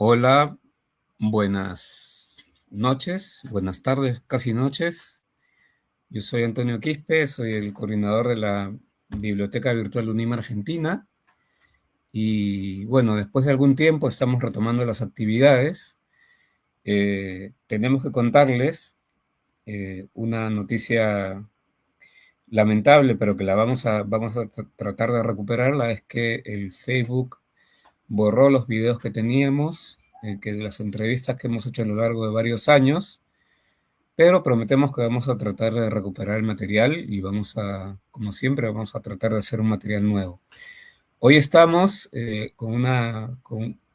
Hola, buenas noches, buenas tardes, casi noches. Yo soy Antonio Quispe, soy el coordinador de la Biblioteca Virtual UNIMA Argentina. Y bueno, después de algún tiempo estamos retomando las actividades. Tenemos que contarles una noticia lamentable, pero que la vamos a tratar de recuperarla, es que el Facebook borró los videos que teníamos, que de las entrevistas que hemos hecho a lo largo de varios años, pero prometemos que vamos a tratar de recuperar el material y como siempre, vamos a tratar de hacer un material nuevo. Hoy estamos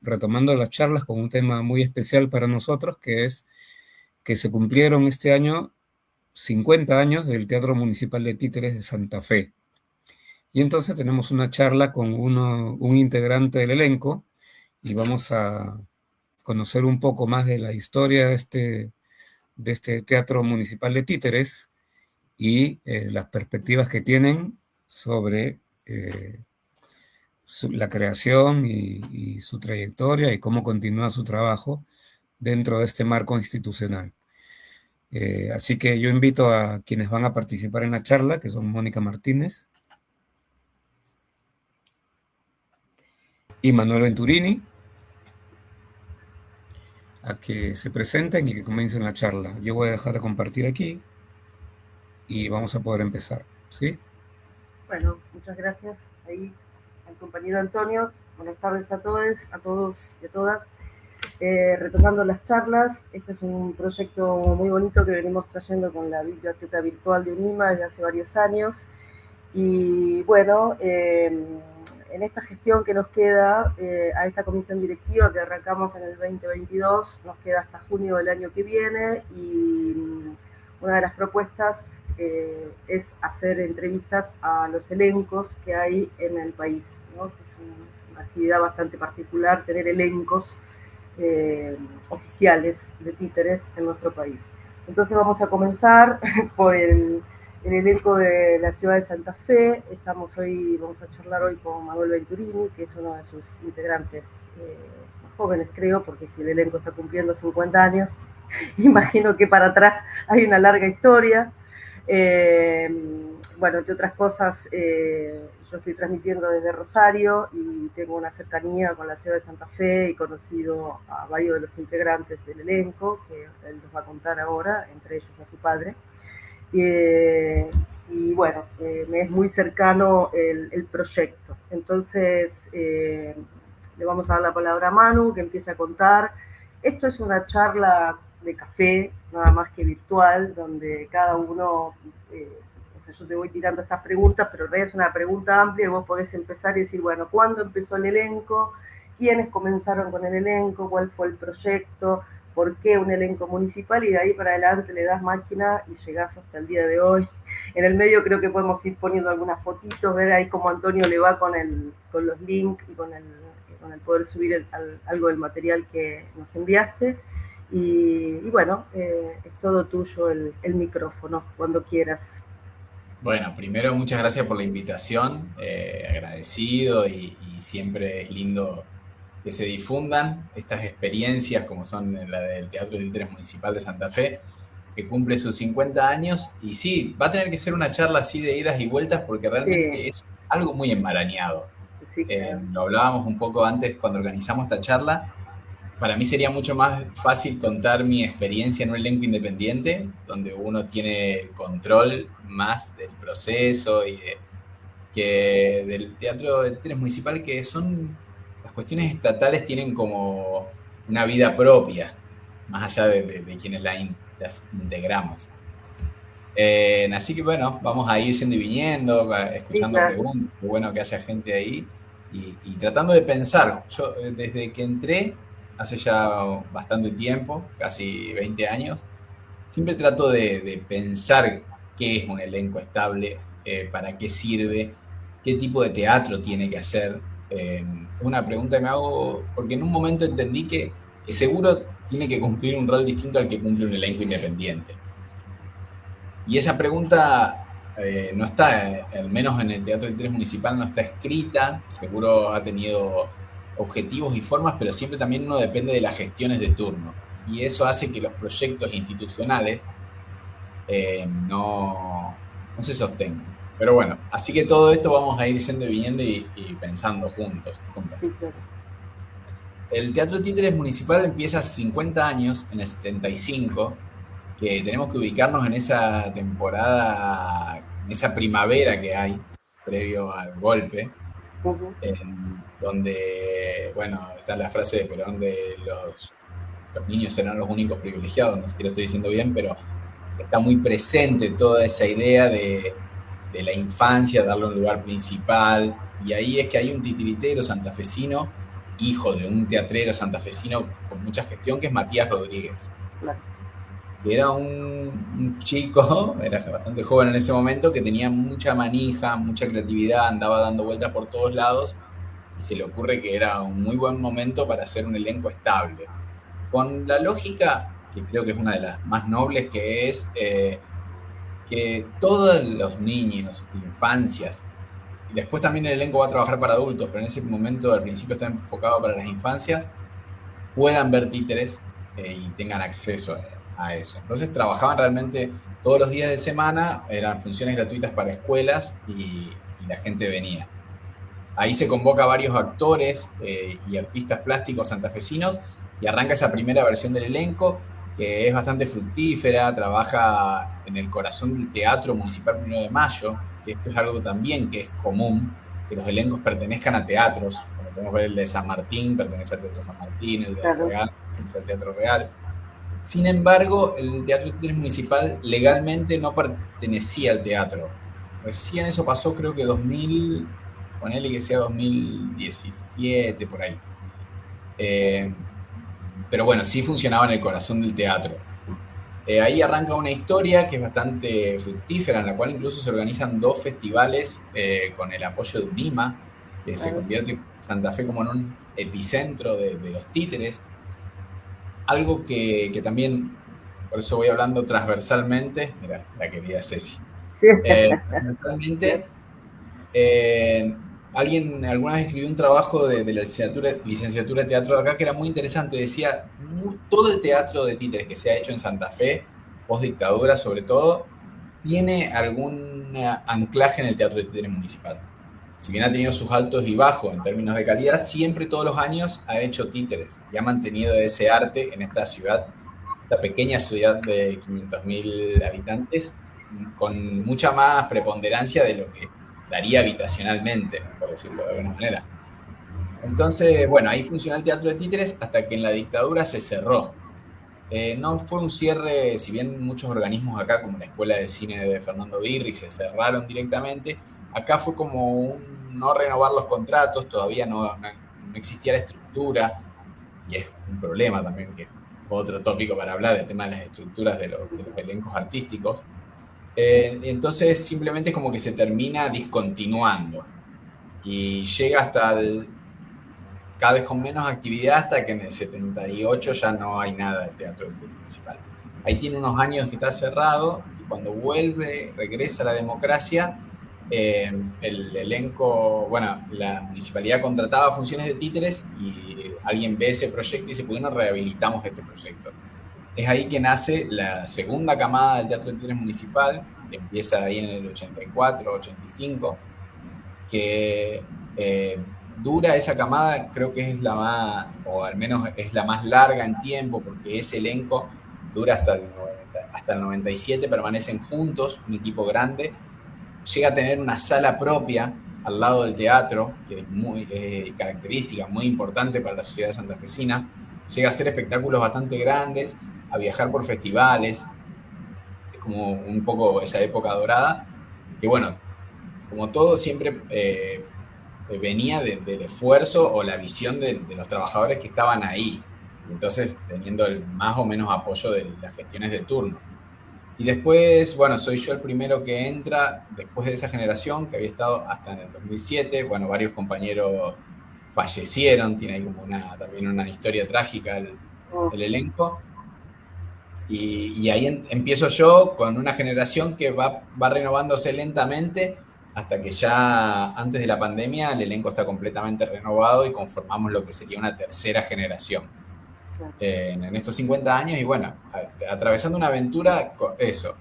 retomando las charlas con un tema muy especial para nosotros, que es que se cumplieron este año 50 años del Teatro Municipal de Títeres de Santa Fe. Y entonces tenemos una charla con un integrante del elenco y vamos a conocer un poco más de la historia de este Teatro Municipal de Títeres y las perspectivas que tienen sobre la creación y su trayectoria y cómo continúa su trabajo dentro de este marco institucional. Así que yo invito a quienes van a participar en la charla, que son Mónica Martínez y Manuel Venturini, a que se presenten y que comiencen la charla. Yo voy a dejar de compartir aquí y vamos a poder empezar, ¿sí? Bueno, muchas gracias ahí al compañero Antonio. Buenas tardes a todos y a todas. Retomando las charlas, este es un proyecto muy bonito que venimos trayendo con la Biblioteca Virtual de UNIMA desde hace varios años. Y bueno, en esta gestión que nos queda a esta comisión directiva que arrancamos en el 2022, nos queda hasta junio del año que viene y una de las propuestas es hacer entrevistas a los elencos que hay en el país, ¿no? Que es una actividad bastante particular, tener elencos oficiales de títeres en nuestro país. Entonces vamos a comenzar por el elenco de la ciudad de Santa Fe. Vamos a charlar hoy con Manuel Venturini, que es uno de sus integrantes más jóvenes, creo, porque si el elenco está cumpliendo 50 años, imagino que para atrás hay una larga historia. Bueno, entre otras cosas, yo estoy transmitiendo desde Rosario y tengo una cercanía con la ciudad de Santa Fe. He conocido a varios de los integrantes del elenco, que él nos va a contar ahora, entre ellos a su padre. Y bueno, me es muy cercano el proyecto. Entonces, le vamos a dar la palabra a Manu, que empiece a contar. Esto es una charla de café, nada más que virtual, donde cada uno, o sea, yo te voy tirando estas preguntas, pero en realidad es una pregunta amplia y vos podés empezar y decir, bueno, ¿cuándo empezó el elenco? ¿Quiénes comenzaron con el elenco? ¿Cuál fue el proyecto? ¿Por qué un elenco municipal? Y de ahí para adelante le das máquina y llegás hasta el día de hoy. En el medio creo que podemos ir poniendo algunas fotitos, ver ahí cómo Antonio le va con los links y con el poder subir algo del material que nos enviaste. Y bueno, es todo tuyo el micrófono, cuando quieras. Bueno, primero muchas gracias por la invitación, agradecido y siempre es lindo que se difundan estas experiencias como son la del Teatro de Títeres Municipal de Santa Fe, que cumple sus 50 años. Y sí, va a tener que ser una charla así de idas y vueltas porque Sí, realmente es algo muy enmarañado. sí, claro. Lo hablábamos un poco antes cuando organizamos esta charla. Para mí sería mucho más fácil contar mi experiencia en un elenco independiente, donde uno tiene el control más del proceso que del teatro de títeres municipal, que son las cuestiones estatales tienen como una vida propia, más allá de quienes las integramos. Así que bueno, vamos a ir yendo y viniendo, Sí, escuchando claro. preguntas, qué bueno que haya gente ahí y tratando de pensar. Yo desde que entré, hace ya bastante tiempo, casi 20 años, siempre trato de pensar qué es un elenco estable, para qué sirve, qué tipo de teatro tiene que hacer. Es una pregunta que me hago porque en un momento entendí que seguro tiene que cumplir un rol distinto al que cumple un elenco independiente. Y esa pregunta no está, al menos en el Teatro de Títeres Municipal, no está escrita. Seguro ha tenido objetivos y formas, pero siempre también uno depende de las gestiones de turno. Y eso hace que los proyectos institucionales no se sostengan. Pero bueno, así que todo esto vamos a ir yendo y viniendo y pensando juntas. Sí, claro. El Teatro de Títeres Municipal empieza hace 50 años, en el 75, que tenemos que ubicarnos en esa temporada, en esa primavera que hay, previo al golpe, donde, bueno, está la frase de Perón de los niños serán los únicos privilegiados, no sé si lo estoy diciendo bien, pero está muy presente toda esa idea de la infancia, darle un lugar principal, y ahí es que hay un titiritero santafesino, hijo de un teatrero santafesino con mucha gestión, que es Matías Rodríguez. Claro. Que era un chico, era bastante joven en ese momento, que tenía mucha manija, mucha creatividad, andaba dando vueltas por todos lados, y se le ocurre que era un muy buen momento para hacer un elenco estable. Con la lógica, que creo que es una de las más nobles, que es que todos los niños, infancias, y después también el elenco va a trabajar para adultos, pero en ese momento al principio está enfocado para las infancias, puedan ver títeres y tengan acceso a eso. Entonces trabajaban realmente todos los días de semana, eran funciones gratuitas para escuelas y la gente venía. Ahí se convoca a varios actores y artistas plásticos santafesinos y arranca esa primera versión del elenco, que es bastante fructífera, trabaja en el corazón del Teatro Municipal 1 de Mayo, que esto es algo también que es común, que los elencos pertenezcan a teatros, como podemos ver el de San Martín, pertenece al Teatro San Martín, el de Real, pertenece al Teatro Real. Sin embargo, el Teatro Municipal legalmente no pertenecía al teatro. Recién eso pasó, creo que 2000, ponele que sea 2017, por ahí. Pero bueno, sí funcionaba en el corazón del teatro. Ahí arranca una historia que es bastante fructífera, en la cual incluso se organizan 2 festivales con el apoyo de UNIMA, que se convierte Santa Fe como en un epicentro de los títeres. Algo que también, por eso voy hablando transversalmente, mira, la querida Ceci. Sí. Transversalmente, alguien alguna vez escribió un trabajo de la licenciatura de teatro de acá que era muy interesante. Decía, todo el teatro de títeres que se ha hecho en Santa Fe, post dictadura sobre todo, tiene algún anclaje en el Teatro de Títeres Municipal. Si bien ha tenido sus altos y bajos en términos de calidad, siempre todos los años ha hecho títeres y ha mantenido ese arte en esta ciudad, esta pequeña ciudad de 500.000 habitantes, con mucha más preponderancia de lo que daría habitacionalmente, por decirlo de alguna manera. Entonces, bueno, ahí funcionó el Teatro de Títeres hasta que en la dictadura se cerró. No fue un cierre, si bien muchos organismos acá, como la Escuela de Cine de Fernando Birri, se cerraron directamente, acá fue como un no renovar los contratos, todavía no existía la estructura, y es un problema también, que es otro tópico para hablar, el tema de las estructuras de los elencos artísticos. Entonces simplemente como que se termina discontinuando y llega hasta cada vez con menos actividad, hasta que en el 78 ya no hay nada del Teatro Municipal. Ahí tiene unos años que está cerrado, y cuando regresa la democracia, el elenco, bueno, la municipalidad contrataba funciones de títeres y alguien ve ese proyecto y dice, ¿por qué no rehabilitamos este proyecto? Es ahí que nace la segunda camada del Teatro de Títeres Municipal, que empieza ahí en el 84, 85, que dura esa camada, creo que es la más, o al menos es la más larga en tiempo, porque ese elenco dura hasta el 97, permanecen juntos, un equipo grande, llega a tener una sala propia al lado del teatro, que es muy característica, muy importante para la sociedad santafesina, llega a hacer espectáculos bastante grandes, a viajar por festivales, es como un poco esa época dorada, que bueno, como todo siempre venía del esfuerzo o la visión de los trabajadores que estaban ahí, entonces teniendo el más o menos apoyo de las gestiones de turno. Y después, bueno, soy yo el primero que entra después de esa generación que había estado hasta en el 2007. Bueno, varios compañeros fallecieron, tiene ahí como también una historia trágica el elenco. Y ahí empiezo yo con una generación que va renovándose lentamente, hasta que ya antes de la pandemia el elenco está completamente renovado y conformamos lo que sería una tercera generación claro. en estos 50 años y bueno, atravesando una aventura, eso,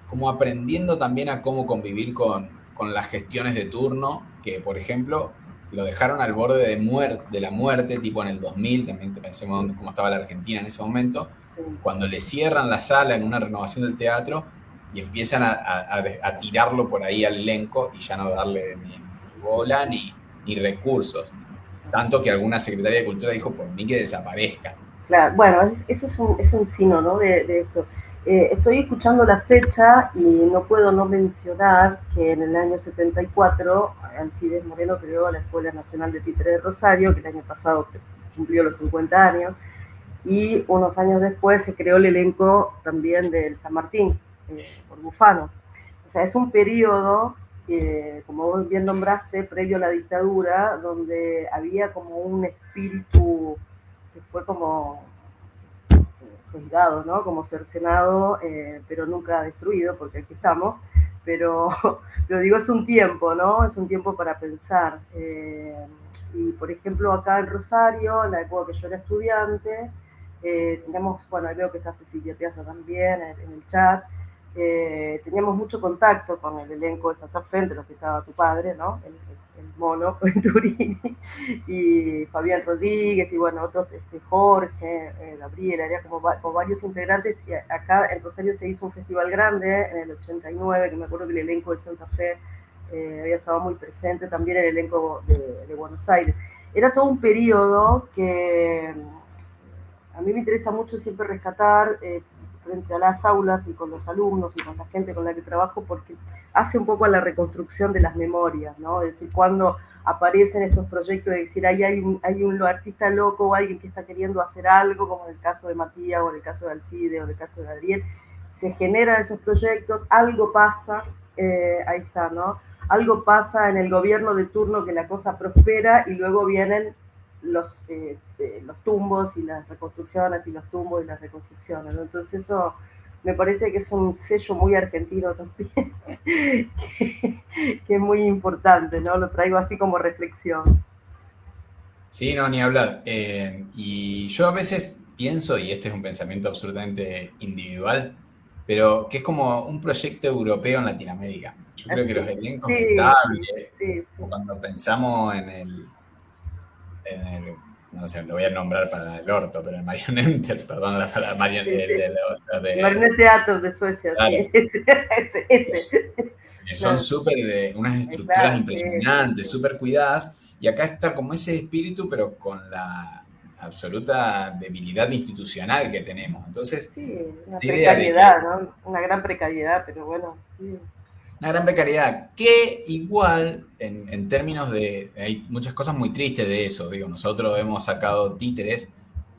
como aprendiendo también a cómo convivir con las gestiones de turno, que por ejemplo lo dejaron al borde de la muerte, tipo en el 2000, también pensemos cómo estaba la Argentina en ese momento, Sí. cuando le cierran la sala en una renovación del teatro y empiezan a tirarlo por ahí al elenco y ya no darle ni bola ni recursos. Tanto que alguna secretaria de Cultura dijo, por mí que desaparezcan. Claro, bueno, eso es un sino, ¿no? De esto. Estoy escuchando la fecha y no puedo no mencionar que en el año 74 Alcides Moreno creó la Escuela Nacional de Títere de Rosario, que el año pasado cumplió los 50 años, y unos años después se creó el elenco también del San Martín, por Bufano. O sea, es un periodo, como vos bien nombraste, previo a la dictadura, donde había como un espíritu que fue como sesgado, ¿no? Como cercenado, pero nunca destruido, porque aquí estamos. Pero, lo digo, es un tiempo, ¿no? Es un tiempo para pensar. Y, por ejemplo, acá en Rosario, en la época que yo era estudiante, teníamos, bueno, ahí veo que está Cecilia Piazza también en el chat, teníamos mucho contacto con el elenco de Santa Fe, entre los que estaba tu padre, ¿no? El mono Venturini, y Fabián Rodríguez, y bueno, otros, Jorge, Gabriel, había como varios integrantes, y acá en Rosario se hizo un festival grande en el 89, que me acuerdo que el elenco de Santa Fe había estado muy presente, también el elenco de Buenos Aires. Era todo un periodo que a mí me interesa mucho siempre rescatar frente a las aulas y con los alumnos y con la gente con la que trabajo, porque hace un poco a la reconstrucción de las memorias, ¿no? Es decir, cuando aparecen estos proyectos de decir, ahí hay un artista loco o alguien que está queriendo hacer algo, como en el caso de Matías o en el caso de Alcide o en el caso de Gabriel, se generan esos proyectos, algo pasa, ahí está, ¿no? Algo pasa en el gobierno de turno que la cosa prospera y luego vienen los tumbos y las reconstrucciones y los tumbos y las reconstrucciones, ¿no? Entonces eso me parece que es un sello muy argentino también, que es muy importante, ¿no? Lo traigo así como reflexión. Sí, no, ni hablar. Y yo a veces pienso, y este es un pensamiento absolutamente individual, pero que es como un proyecto europeo en Latinoamérica. Yo creo que Así, los elencos sí, estables, sí, sí. o cuando pensamos no sé, lo voy a nombrar para el orto, pero el Marionette, perdón, la Sí, Marionette, sí. de, Marionette Teatro de Suecia, sí. claro, Ese. que son Claro, súper, unas estructuras claro, sí, sí, impresionantes, sí. súper cuidadas, y acá está como ese espíritu, pero con la absoluta debilidad institucional que tenemos. Entonces, Sí, una esta idea de que precariedad, ¿no? Una gran precariedad, pero bueno, sí. una gran precariedad, que igual, en términos de, hay muchas cosas muy tristes de eso, digo, nosotros hemos sacado títeres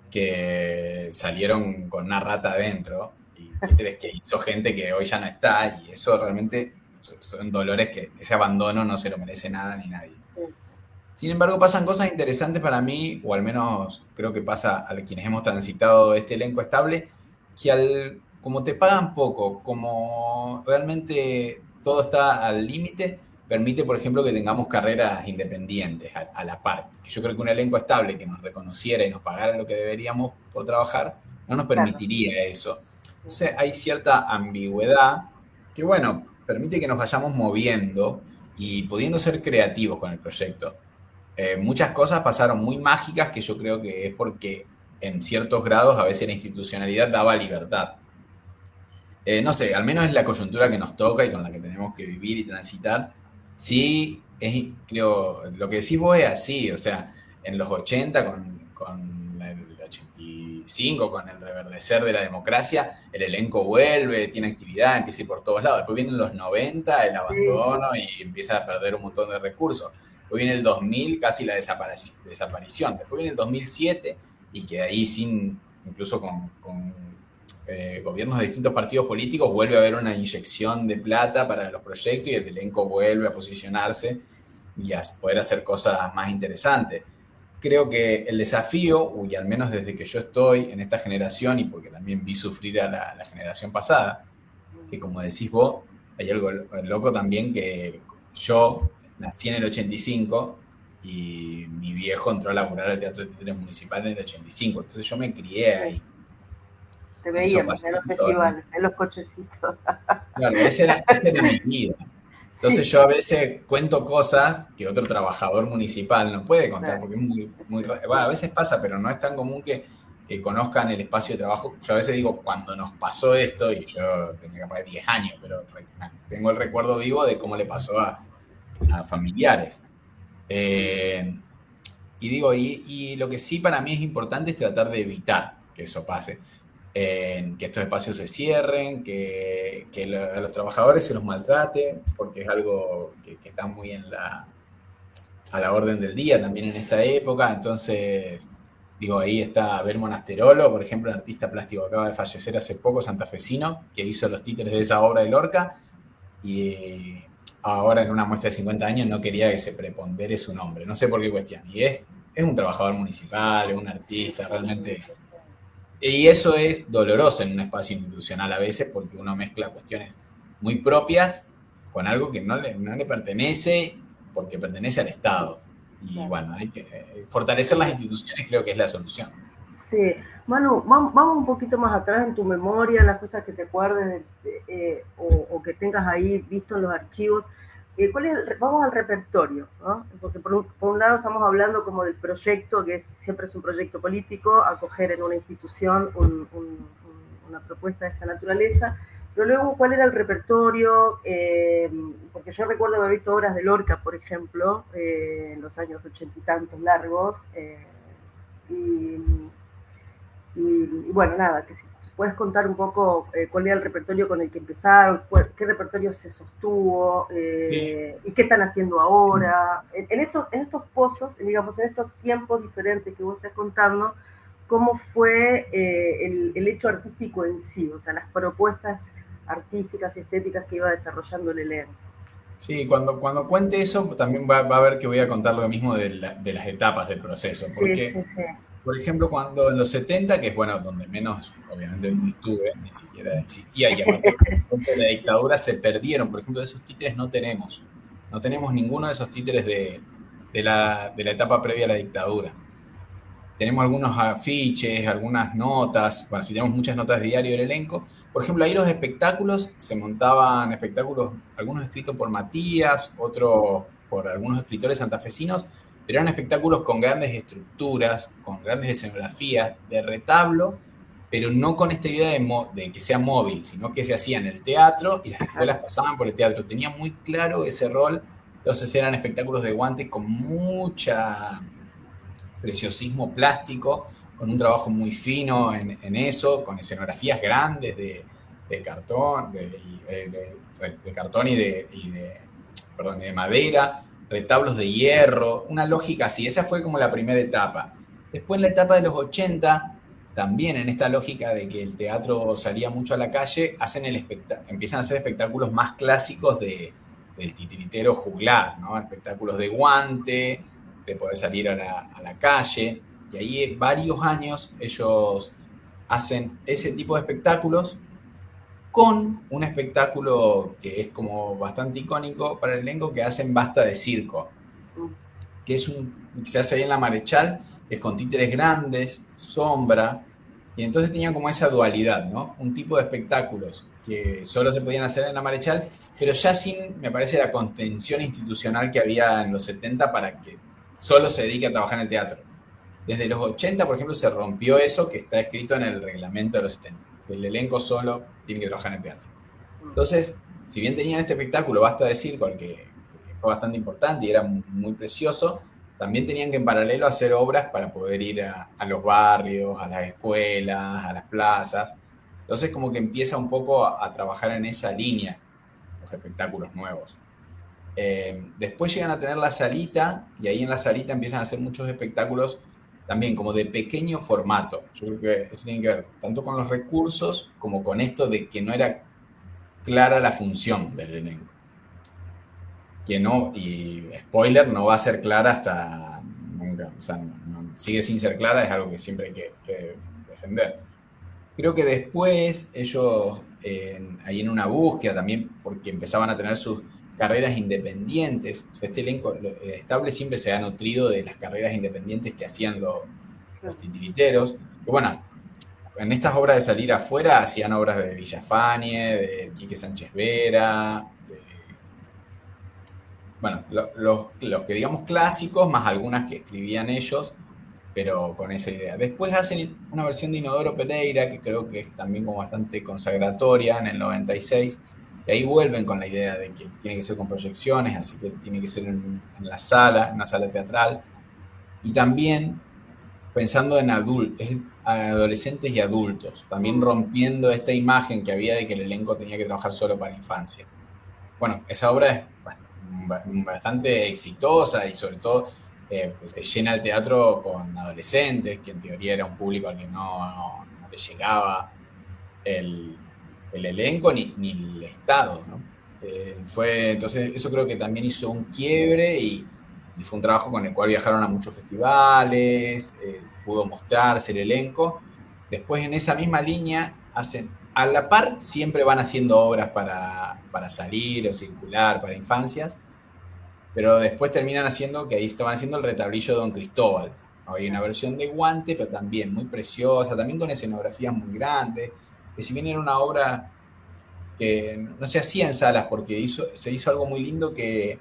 que salieron con una rata adentro, y títeres que hizo gente que hoy ya no está, y eso realmente son dolores que ese abandono no se lo merece nada ni nadie. Sí. Sin embargo, pasan cosas interesantes para mí, o al menos creo que pasa a quienes hemos transitado este elenco estable, que como te pagan poco, como realmente todo está al límite, permite, por ejemplo, que tengamos carreras independientes a la par. Que yo creo que un elenco estable que nos reconociera y nos pagara lo que deberíamos por trabajar, no nos Claro, permitiría eso. sí. Entonces hay cierta ambigüedad que, bueno, permite que nos vayamos moviendo y pudiendo ser creativos con el proyecto. Muchas cosas pasaron muy mágicas que yo creo que es porque en ciertos grados a veces la institucionalidad daba libertad. No sé, al menos es la coyuntura que nos toca y con la que tenemos que vivir y transitar. Sí, creo, lo que decís vos es así, o sea, en los 80 con el 85, con el reverdecer de la democracia, el elenco vuelve, tiene actividad, empieza a ir por todos lados. Después vienen los 90, el Sí, abandono y empieza a perder un montón de recursos. Después viene el 2000, casi la desaparición. Después viene el 2007 y que ahí sin, incluso con gobiernos de distintos partidos políticos, vuelve a haber una inyección de plata para los proyectos y el elenco vuelve a posicionarse y a poder hacer cosas más interesantes. Creo que el desafío, y al menos desde que yo estoy en esta generación y porque también vi sufrir a la generación pasada, que como decís vos, hay algo loco también que yo nací en el 85 y mi viejo entró a laburar al Teatro de Títeres Municipal en el 85, entonces yo me crié ahí. Te En esos veíamos en los pasillos, festivales, en los cochecitos. claro, esa era mi vida. Entonces Sí, yo a veces cuento cosas que otro trabajador municipal no puede contar, claro, porque es muy, muy, sí, bueno, a veces pasa, pero no es tan común que conozcan el espacio de trabajo. Yo a veces digo, cuando nos pasó esto, y yo tenía capaz de 10 años, pero tengo el recuerdo vivo de cómo le pasó a familiares. Eh, y digo, y lo que sí para mí es importante es tratar de evitar que eso pase. Que estos espacios se cierren, que a los trabajadores se los maltrate, porque es algo que está muy a la orden del día también en esta época. Entonces, digo, ahí está Abel Monasterolo, por ejemplo, un artista plástico que acaba de fallecer hace poco, santafesino, que hizo los títeres de esa obra de Lorca, y ahora en una muestra de 50 años no quería que se prepondere su nombre, no sé por qué cuestión. Y es un trabajador municipal, es un artista, realmente. Y eso es doloroso en un espacio institucional a veces porque uno mezcla cuestiones muy propias con algo que no le pertenece porque pertenece al Estado. Y claro. bueno, hay que fortalecer las instituciones creo que es la solución. Sí, Manu, vamos un poquito más atrás en tu memoria, las cosas que te acuerdes o que tengas ahí visto en los archivos. Vamos al repertorio, ¿no? Porque por un lado estamos hablando como del proyecto, que siempre es un proyecto político, acoger en una institución una propuesta de esta naturaleza, pero luego, ¿cuál era el repertorio? Porque yo recuerdo haber visto obras de Lorca, por ejemplo, en los años 80 y tantos largos, y, y bueno, nada, que si puedes contar un poco cuál era el repertorio con el que empezaron, qué repertorio se sostuvo Sí. y qué están haciendo ahora. En estos pozos, digamos, en estos tiempos diferentes que vos estás contando, cómo fue el hecho artístico en sí, o sea, las propuestas artísticas y estéticas que iba desarrollando el elenco. Sí, cuando cuente eso también va a ver que voy a contar lo mismo de las etapas del proceso, Sí, porque sí, sí. por ejemplo, cuando en los 70, que es bueno, donde menos obviamente estuve, ni siquiera existía, y aparte de la dictadura se perdieron, por ejemplo, de esos títeres no tenemos ninguno de esos títeres de la etapa previa a la dictadura. Tenemos algunos afiches, algunas notas, bueno, si tenemos muchas notas de diario del elenco. Por ejemplo, ahí los espectáculos, se montaban espectáculos, algunos escritos por Matías, otros por algunos escritores santafesinos, pero eran espectáculos con grandes estructuras, con grandes escenografías, de retablo, pero no con esta idea de que sea móvil, sino que se hacía en el teatro y las escuelas pasaban por el teatro. Tenía muy claro ese rol, entonces eran espectáculos de guantes con mucha preciosismo plástico, con un trabajo muy fino en eso, con escenografías grandes de cartón, de cartón perdón, de madera, retablos de hierro, una lógica así. Esa fue como la primera etapa. Después en la etapa de los 80, también en esta lógica de que el teatro salía mucho a la calle, empiezan a hacer espectáculos más clásicos del titiritero juglar, ¿no? Espectáculos de guante, de poder salir a la calle. Y ahí varios años ellos hacen ese tipo de espectáculos con un espectáculo que es como bastante icónico para el elenco, que hacen Basta de Circo, que que se hace ahí en la Marechal, que es con títeres grandes, sombra, y entonces tenían como esa dualidad, ¿no? Un tipo de espectáculos que solo se podían hacer en la Marechal, pero ya sin, me parece, la contención institucional que había en los 70 para que solo se dedique a trabajar en el teatro. Desde los 80, por ejemplo, se rompió eso que está escrito en el reglamento de los 70, que el elenco solo tiene que trabajar en el teatro. Entonces, si bien tenían este espectáculo, Basta de Circo, que fue bastante importante y era muy precioso, también tenían que en paralelo hacer obras para poder ir a los barrios, a las escuelas, a las plazas. Entonces como que empieza un poco a trabajar en esa línea, los espectáculos nuevos. Después llegan a tener la salita y ahí en la salita empiezan a hacer muchos espectáculos también como de pequeño formato. Yo creo que eso tiene que ver tanto con los recursos como con esto de que no era clara la función del elenco. Que no, y spoiler, no va a ser clara hasta nunca, o sea, sigue sin ser clara, es algo que siempre hay que defender. Creo que después ellos, ahí en una búsqueda también, porque empezaban a tener carreras independientes. O sea, este elenco estable siempre se ha nutrido de las carreras independientes que hacían los titiriteros. Y bueno, en estas obras de salir afuera hacían obras de Villafañe, de Quique Sánchez Vera, bueno, los que digamos clásicos, más algunas que escribían ellos, pero con esa idea. Después hacen una versión de Inodoro Pereira, que creo que es también como bastante consagratoria, en el 96, y ahí vuelven con la idea de que tiene que ser con proyecciones, así que tiene que ser en la sala, en una sala teatral, y también pensando en adolescentes y adultos, también rompiendo esta imagen que había de que el elenco tenía que trabajar solo para infancias. Bueno, esa obra es bastante exitosa y sobre todo pues se llena el teatro con adolescentes, que en teoría era un público al que no le llegaba el, el elenco ni el Estado, ¿no? Entonces eso creo que también hizo un quiebre y fue un trabajo con el cual viajaron a muchos festivales, pudo mostrarse el elenco. Después en esa misma línea hacen, a la par siempre van haciendo obras para salir o circular, para infancias, pero después terminan haciendo, que ahí estaban haciendo el retablillo de Don Cristóbal. Hay una versión de Guante, pero también muy preciosa, también con escenografías muy grandes, que si bien era una obra que no se hacía en salas porque se hizo algo muy lindo que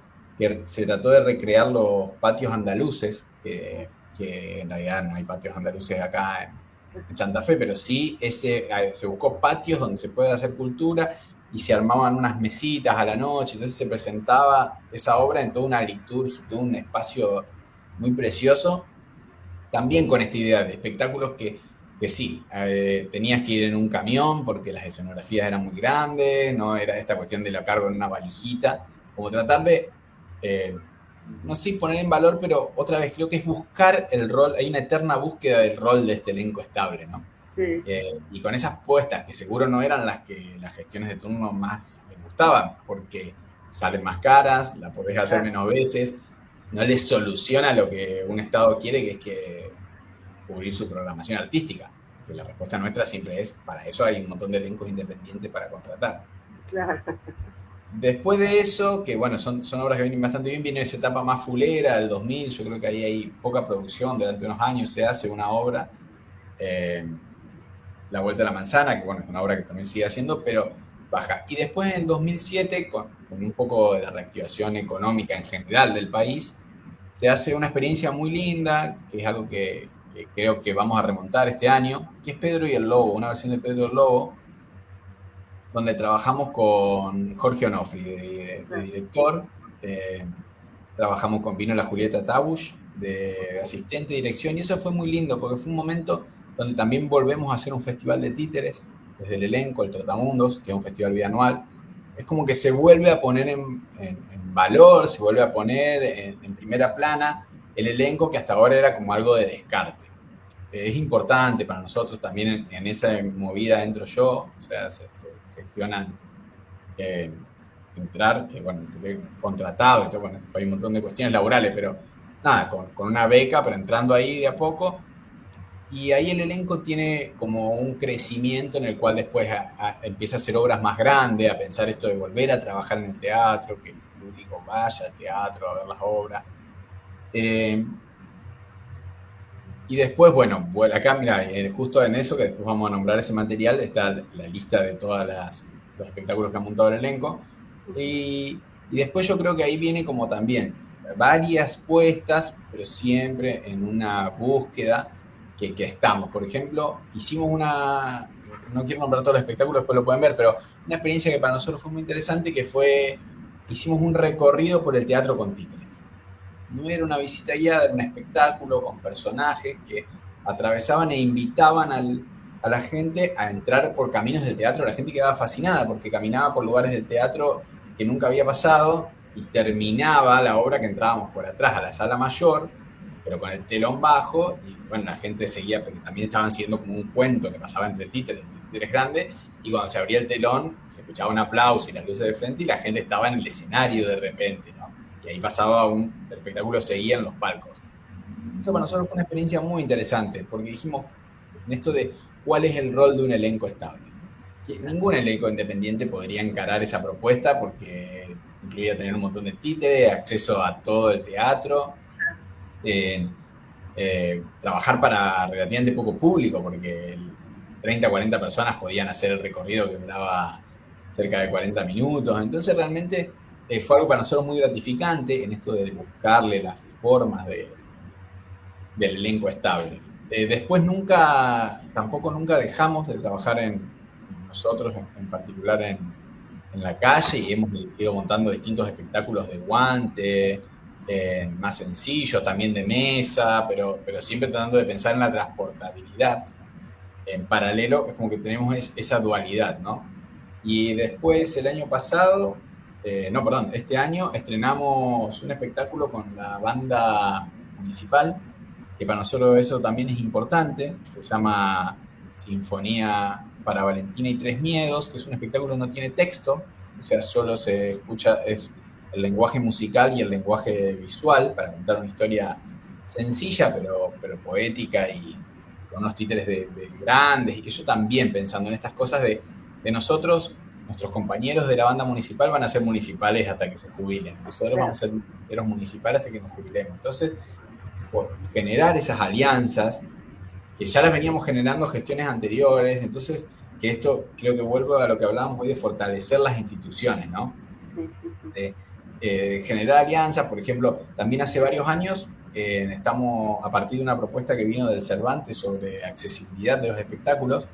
se trató de recrear los patios andaluces, que en realidad no hay patios andaluces acá en Santa Fe, pero sí se buscó patios donde se puede hacer cultura y se armaban unas mesitas a la noche, entonces se presentaba esa obra en toda una liturgia, todo un espacio muy precioso, también con esta idea de espectáculos que sí, tenías que ir en un camión porque las escenografías eran muy grandes, no era esta cuestión de lo cargo en una valijita, como tratar de, no sé, poner en valor, pero otra vez creo que es buscar el rol, hay una eterna búsqueda del rol de este elenco estable, ¿no? Sí. Y con esas puestas, que seguro no eran las que las gestiones de turno más les gustaban, porque salen más caras, la podés hacer menos veces, no les soluciona lo que un Estado quiere, que es que cubrir su programación artística. Que la respuesta nuestra siempre es, para eso hay un montón de elencos independientes para contratar. Claro. Después de eso, que bueno, son obras que vienen bastante bien, viene esa etapa más fulera del 2000, yo creo que ahí hay poca producción, durante unos años se hace una obra, La Vuelta a la Manzana, que bueno, es una obra que también sigue haciendo, pero baja. Y después en el 2007, con un poco de la reactivación económica en general del país, se hace una experiencia muy linda, que es algo que creo que vamos a remontar este año, que es Pedro y el Lobo, una versión de Pedro y el Lobo, donde trabajamos con Jorge Onofri de director, trabajamos con Vino la Julieta Tabush de asistente de dirección, y eso fue muy lindo, porque fue un momento donde también volvemos a hacer un festival de títeres, desde el elenco, el Trotamundos, que es un festival bianual. Es como que se vuelve a poner en valor, se vuelve a poner en primera plana el elenco, que hasta ahora era como algo de descarte. Es importante para nosotros también en esa movida entro yo, o sea, se gestionan entrar, que bueno, contratado, y todo, bueno, hay un montón de cuestiones laborales, pero nada, con una beca, pero entrando ahí de a poco. Y ahí el elenco tiene como un crecimiento en el cual después empieza a hacer obras más grandes, a pensar esto de volver a trabajar en el teatro, que el público vaya al teatro a ver las obras. Y después, bueno, acá mira, justo en eso, que después vamos a nombrar ese material, está la lista de todos los espectáculos que ha montado el elenco. Y después yo creo que ahí viene como también varias puestas, pero siempre en una búsqueda que estamos. Por ejemplo, hicimos no quiero nombrar todos los espectáculos, después lo pueden ver, pero una experiencia que para nosotros fue muy interesante, que hicimos un recorrido por el teatro con títeres. No era una visita guiada, era un espectáculo con personajes que atravesaban e invitaban a la gente a entrar por caminos del teatro. La gente quedaba fascinada porque caminaba por lugares del teatro que nunca había pasado y terminaba la obra que entrábamos por atrás a la sala mayor, pero con el telón bajo, y bueno, la gente seguía, porque también estaban siguiendo como un cuento que pasaba entre títeres grandes, y cuando se abría el telón se escuchaba un aplauso y las luces de frente y la gente estaba en el escenario de repente, ¿no? Y ahí pasaba el espectáculo seguía en los palcos. Eso para nosotros fue una experiencia muy interesante, porque dijimos, en esto de cuál es el rol de un elenco estable. Ningún elenco independiente podría encarar esa propuesta porque incluía tener un montón de títeres, acceso a todo el teatro, trabajar para relativamente poco público, porque 30 o 40 personas podían hacer el recorrido que duraba cerca de 40 minutos. Entonces realmente fue algo para nosotros muy gratificante en esto de buscarle las formas del elenco estable. Después tampoco nunca dejamos de trabajar en nosotros, en particular en la calle, y hemos ido montando distintos espectáculos de guante, más sencillos, también de mesa, pero siempre tratando de pensar en la transportabilidad. En paralelo, es como que tenemos esa dualidad, ¿no? Y después, el año pasado, este año estrenamos un espectáculo con la banda municipal, que para nosotros eso también es importante, se llama Sinfonía para Valentina y Tres Miedos, que es un espectáculo que no tiene texto, o sea, solo se escucha, es el lenguaje musical y el lenguaje visual para contar una historia sencilla, pero poética y con unos títeres de grandes, y que yo también pensando en estas cosas de nosotros, nuestros compañeros de la banda municipal van a ser municipales hasta que se jubilen, nosotros vamos a ser títeros municipales hasta que nos jubilemos. Entonces, generar esas alianzas, que ya las veníamos generando gestiones anteriores, entonces, que esto creo que vuelve a lo que hablábamos hoy de fortalecer las instituciones, ¿no? De generar alianzas, por ejemplo, también hace varios años estamos, a partir de una propuesta que vino del Cervantes sobre accesibilidad de los espectáculos,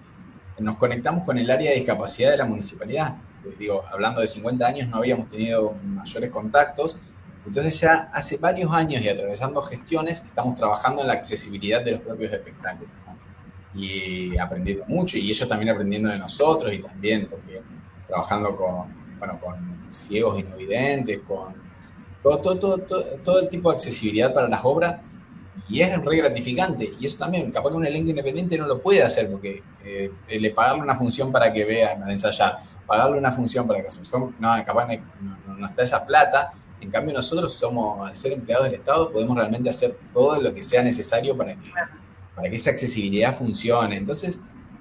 nos conectamos con el área de discapacidad de la municipalidad. Digo, hablando de 50 años no habíamos tenido mayores contactos, entonces ya hace varios años y atravesando gestiones estamos trabajando en la accesibilidad de los propios espectáculos, ¿no? Y aprendiendo mucho, y ellos también aprendiendo de nosotros, y también porque trabajando con ciegos y no videntes, con todo el tipo de accesibilidad para las obras, y es re gratificante. Y eso también, capaz que un elenco independiente no lo puede hacer, porque pagarle una función para que vean a ensayar, pagarle una función para que capaz no está esa plata. En cambio, nosotros al ser empleados del Estado, podemos realmente hacer todo lo que sea necesario para que esa accesibilidad funcione. Entonces,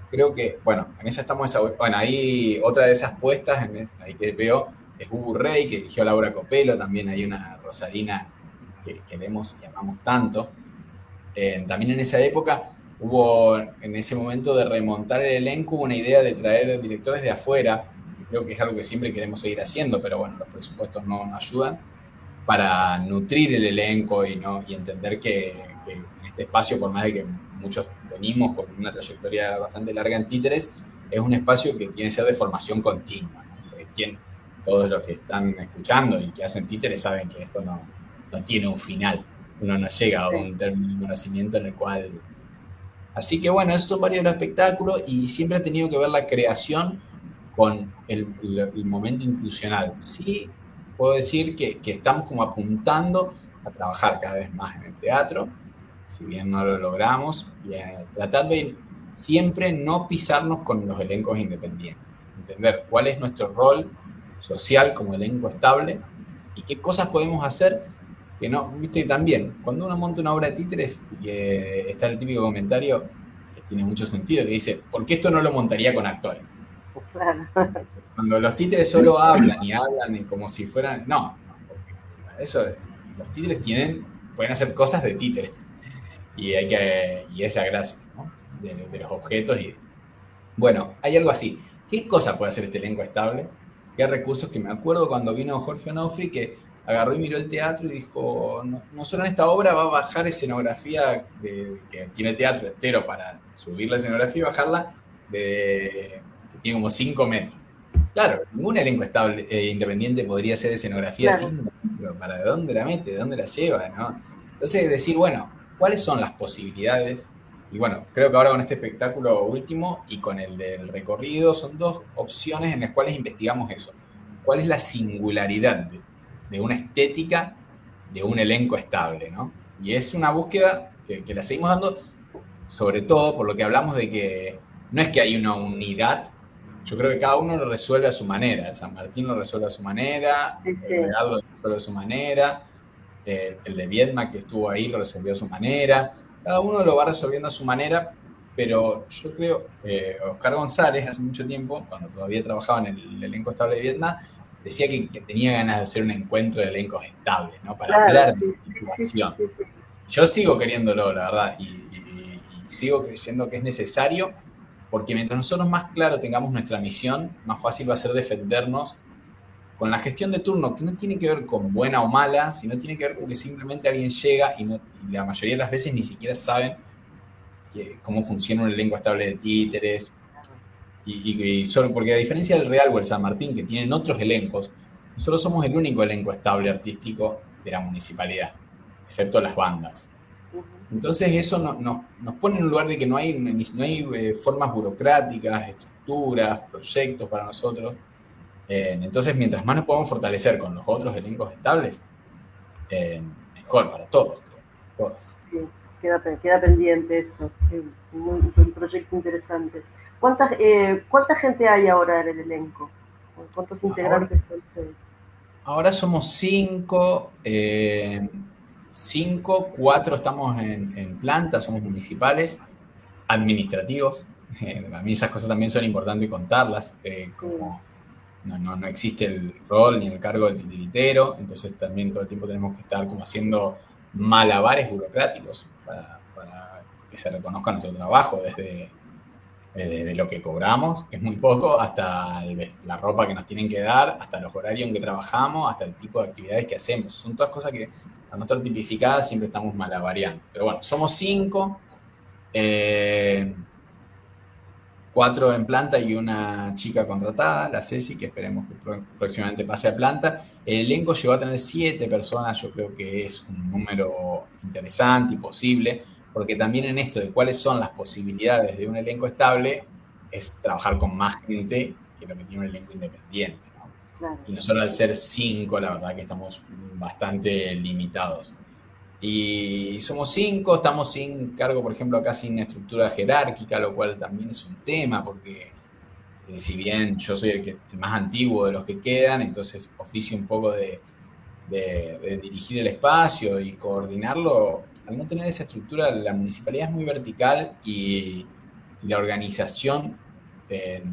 creo que, en esa estamos, ahí otra de esas puestas, ahí que veo, es Hugo Rey, que dirigió Laura Copelo, también hay una rosarina que queremos y amamos tanto. También en esa época hubo, en ese momento de remontar el elenco, una idea de traer directores de afuera, que creo que es algo que siempre queremos seguir haciendo, pero los presupuestos no ayudan, para nutrir el elenco y entender que en este espacio, por más de que muchos venimos con una trayectoria bastante larga en títeres, es un espacio que tiene que ser de formación continua, ¿no? Todos los que están escuchando y que hacen títeres saben que esto no tiene un final, uno no llega a un término de conocimiento en el cual... Así que esos son varios de los espectáculos, y siempre ha tenido que ver la creación con el momento institucional. Sí, puedo decir que estamos como apuntando a trabajar cada vez más en el teatro, si bien no lo logramos, y a tratar de siempre no pisarnos con los elencos independientes, entender cuál es nuestro rol social como elenco estable y qué cosas podemos hacer que no, viste, también, cuando uno monta una obra de títeres, que está el típico comentario que tiene mucho sentido, que dice, ¿por qué esto no lo montaría con actores? Claro. Cuando los títeres solo hablan y como si fueran... No, porque para eso los títeres pueden hacer cosas de títeres. Y es la gracia, ¿no? de los objetos. Hay algo así. ¿Qué cosa puede hacer este elenco estable? ¿Qué recursos? Que me acuerdo cuando vino Jorge Onofri, que agarró y miró el teatro y dijo, no solo en esta obra va a bajar escenografía que tiene teatro entero para subir la escenografía y bajarla que tiene como 5 metros. Claro, ningún elenco estable independiente podría hacer escenografía así, pero ¿para dónde la mete? ¿De dónde la lleva? ¿No? Entonces decir, ¿cuáles son las posibilidades? Y creo que ahora con este espectáculo último y con el del recorrido son 2 opciones en las cuales investigamos eso. ¿Cuál es la singularidad de una estética de un elenco estable, ¿no? Y es una búsqueda que la seguimos dando, sobre todo por lo que hablamos de que no es que hay una unidad. Yo creo que cada uno lo resuelve a su manera. El San Martín lo resuelve a su manera, el Real lo resuelve a su manera, el de Viedma que estuvo ahí lo resolvió a su manera. Cada uno lo va resolviendo a su manera, pero yo creo Oscar González, hace mucho tiempo, cuando todavía trabajaba en el elenco estable de Viedma, decía que tenía ganas de hacer un encuentro de elencos estables, ¿no? Para Claro, hablar de sí, la sí, sí, situación. sí, sí. Yo sigo queriéndolo, la verdad, y sigo creyendo que es necesario, porque mientras nosotros más claro tengamos nuestra misión, más fácil va a ser defendernos con la gestión de turno, que no tiene que ver con buena o mala, sino tiene que ver con que simplemente alguien llega y la mayoría de las veces ni siquiera saben cómo funciona un elenco estable de títeres, y solo porque a diferencia del Real o el San Martín, que tienen otros elencos, nosotros somos el único elenco estable artístico de la municipalidad, excepto las bandas. Ujú. Entonces eso nos pone en un lugar de que no hay formas burocráticas, estructuras, proyectos para nosotros. Entonces, mientras más nos podamos fortalecer con los otros elencos estables, mejor para todos, creo. Todos. Sí, queda pendiente eso. Un proyecto interesante. ¿Cuánta gente hay ahora en el elenco? ¿Cuántos Ahora, integrantes son ustedes? ahora somos cinco, cuatro estamos en planta, somos municipales, administrativos. A mí esas cosas también son importantes contarlas, Sí, como no existe el rol ni el cargo del titiritero, entonces también todo el tiempo tenemos que estar como haciendo malabares burocráticos para que se reconozca nuestro trabajo desde lo que cobramos, que es muy poco, hasta la ropa que nos tienen que dar, hasta los horarios en que trabajamos, hasta el tipo de actividades que hacemos. Son todas cosas que al no estar tipificadas siempre estamos malabareando. Pero bueno, somos cinco, eh, cuatro en planta y una chica contratada, la Ceci, que esperemos que próximamente pase a planta. El elenco llegó a tener 7 personas, yo creo que es un número interesante y posible, porque también en esto de cuáles son las posibilidades de un elenco estable, es trabajar con más gente que lo que tiene un elenco independiente, ¿no? claro. Y nosotros al ser 5, la verdad que estamos bastante limitados. Y somos 5, estamos sin cargo, por ejemplo, acá sin estructura jerárquica, lo cual también es un tema, porque si bien yo soy el más antiguo de los que quedan, entonces oficio un poco de dirigir el espacio y coordinarlo. Al no tener esa estructura, la municipalidad es muy vertical y la organización eh,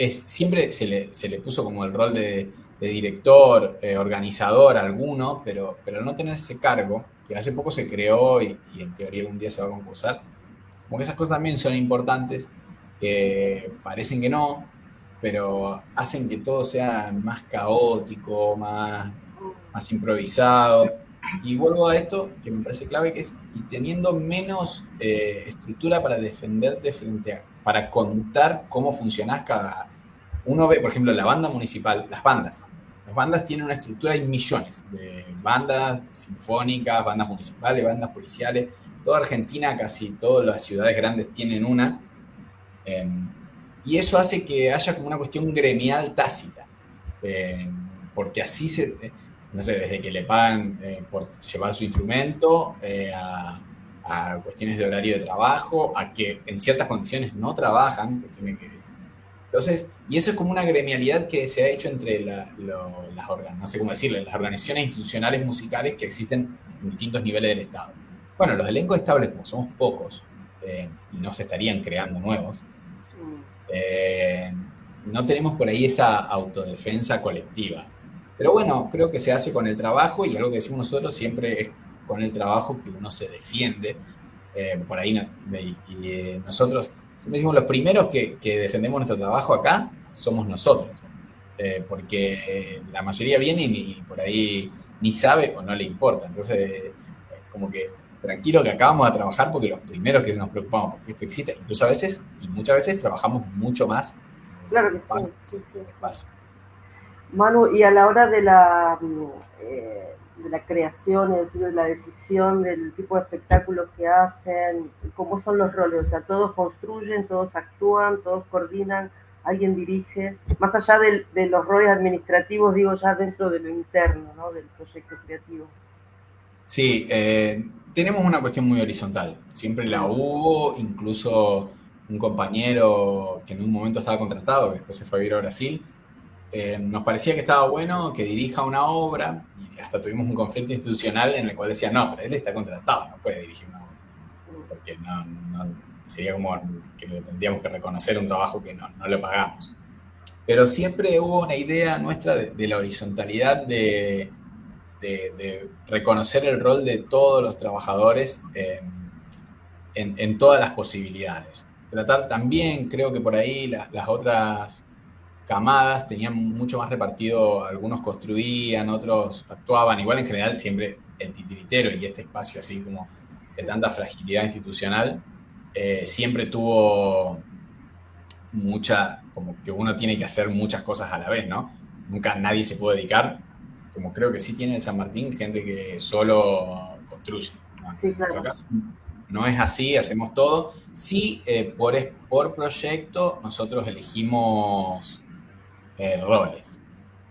siempre se le puso como el rol de director, organizador a alguno, pero al no tener ese cargo, que hace poco se creó y en teoría algún día se va a concursar, como que esas cosas también son importantes, que parecen que no, pero hacen que todo sea más caótico, más improvisado. Y vuelvo a esto, que me parece clave, que es y teniendo menos estructura para defenderte para contar cómo funcionás cada... Uno ve, por ejemplo, la banda municipal, las bandas. Las bandas tienen una estructura, hay millones de bandas sinfónicas, bandas municipales, bandas policiales. Toda Argentina, casi todas las ciudades grandes tienen una. Eh, y eso hace que haya como una cuestión gremial tácita. Eh, Porque así no sé, desde que le pagan por llevar su instrumento, a cuestiones de horario de trabajo, a que en ciertas condiciones no trabajan, entonces, y eso es como una gremialidad que se ha hecho entre no sé cómo decirle, las organizaciones institucionales musicales que existen en distintos niveles del Estado. Bueno, los elencos estables, como somos pocos, y no se estarían creando nuevos, Mm. eh, no tenemos por ahí esa autodefensa colectiva. Pero bueno, creo que se hace con el trabajo y algo que decimos nosotros siempre es con el trabajo que uno se defiende. Por ahí nosotros siempre decimos los primeros que defendemos nuestro trabajo acá somos nosotros. Porque la mayoría viene y por ahí ni sabe o no le importa. Entonces, como que tranquilo que acabamos de trabajar porque los primeros que nos preocupamos porque esto existe, incluso a veces y muchas veces trabajamos mucho más Claro que nos pagan sí, sí, sí, el sí. espacio. Manu, y a la hora de la creación, es decir, de la decisión del tipo de espectáculos que hacen, ¿cómo son los roles? O sea, todos construyen, todos actúan, todos coordinan, alguien dirige, más allá de los roles administrativos, digo ya dentro de lo interno, ¿no? Del proyecto creativo. Sí, tenemos una cuestión muy horizontal. Siempre la Mm, hubo, incluso un compañero que en un momento estaba contratado, que después se fue a vivir a Brasil, nos parecía que estaba bueno que dirija una obra y hasta tuvimos un conflicto institucional en el cual decía, no, pero él está contratado, no puede dirigir una obra, mm, porque sería como que le tendríamos que reconocer un trabajo que no le pagamos. pero siempre hubo una idea nuestra de la horizontalidad de reconocer el rol de todos los trabajadores en todas las posibilidades. Tratar también, creo que por ahí las otras camadas tenían mucho más repartido, algunos construían, otros actuaban, igual en general siempre el titiritero y este espacio así como de tanta fragilidad institucional, siempre tuvo mucha, como que uno tiene que hacer muchas cosas a la vez, ¿no? Nunca nadie se puede dedicar, como creo que sí tiene el San Martín, gente que solo construye, ¿no? Sí, En nuestro claro. caso no es así, hacemos todo. Sí, por proyecto nosotros elegimos roles.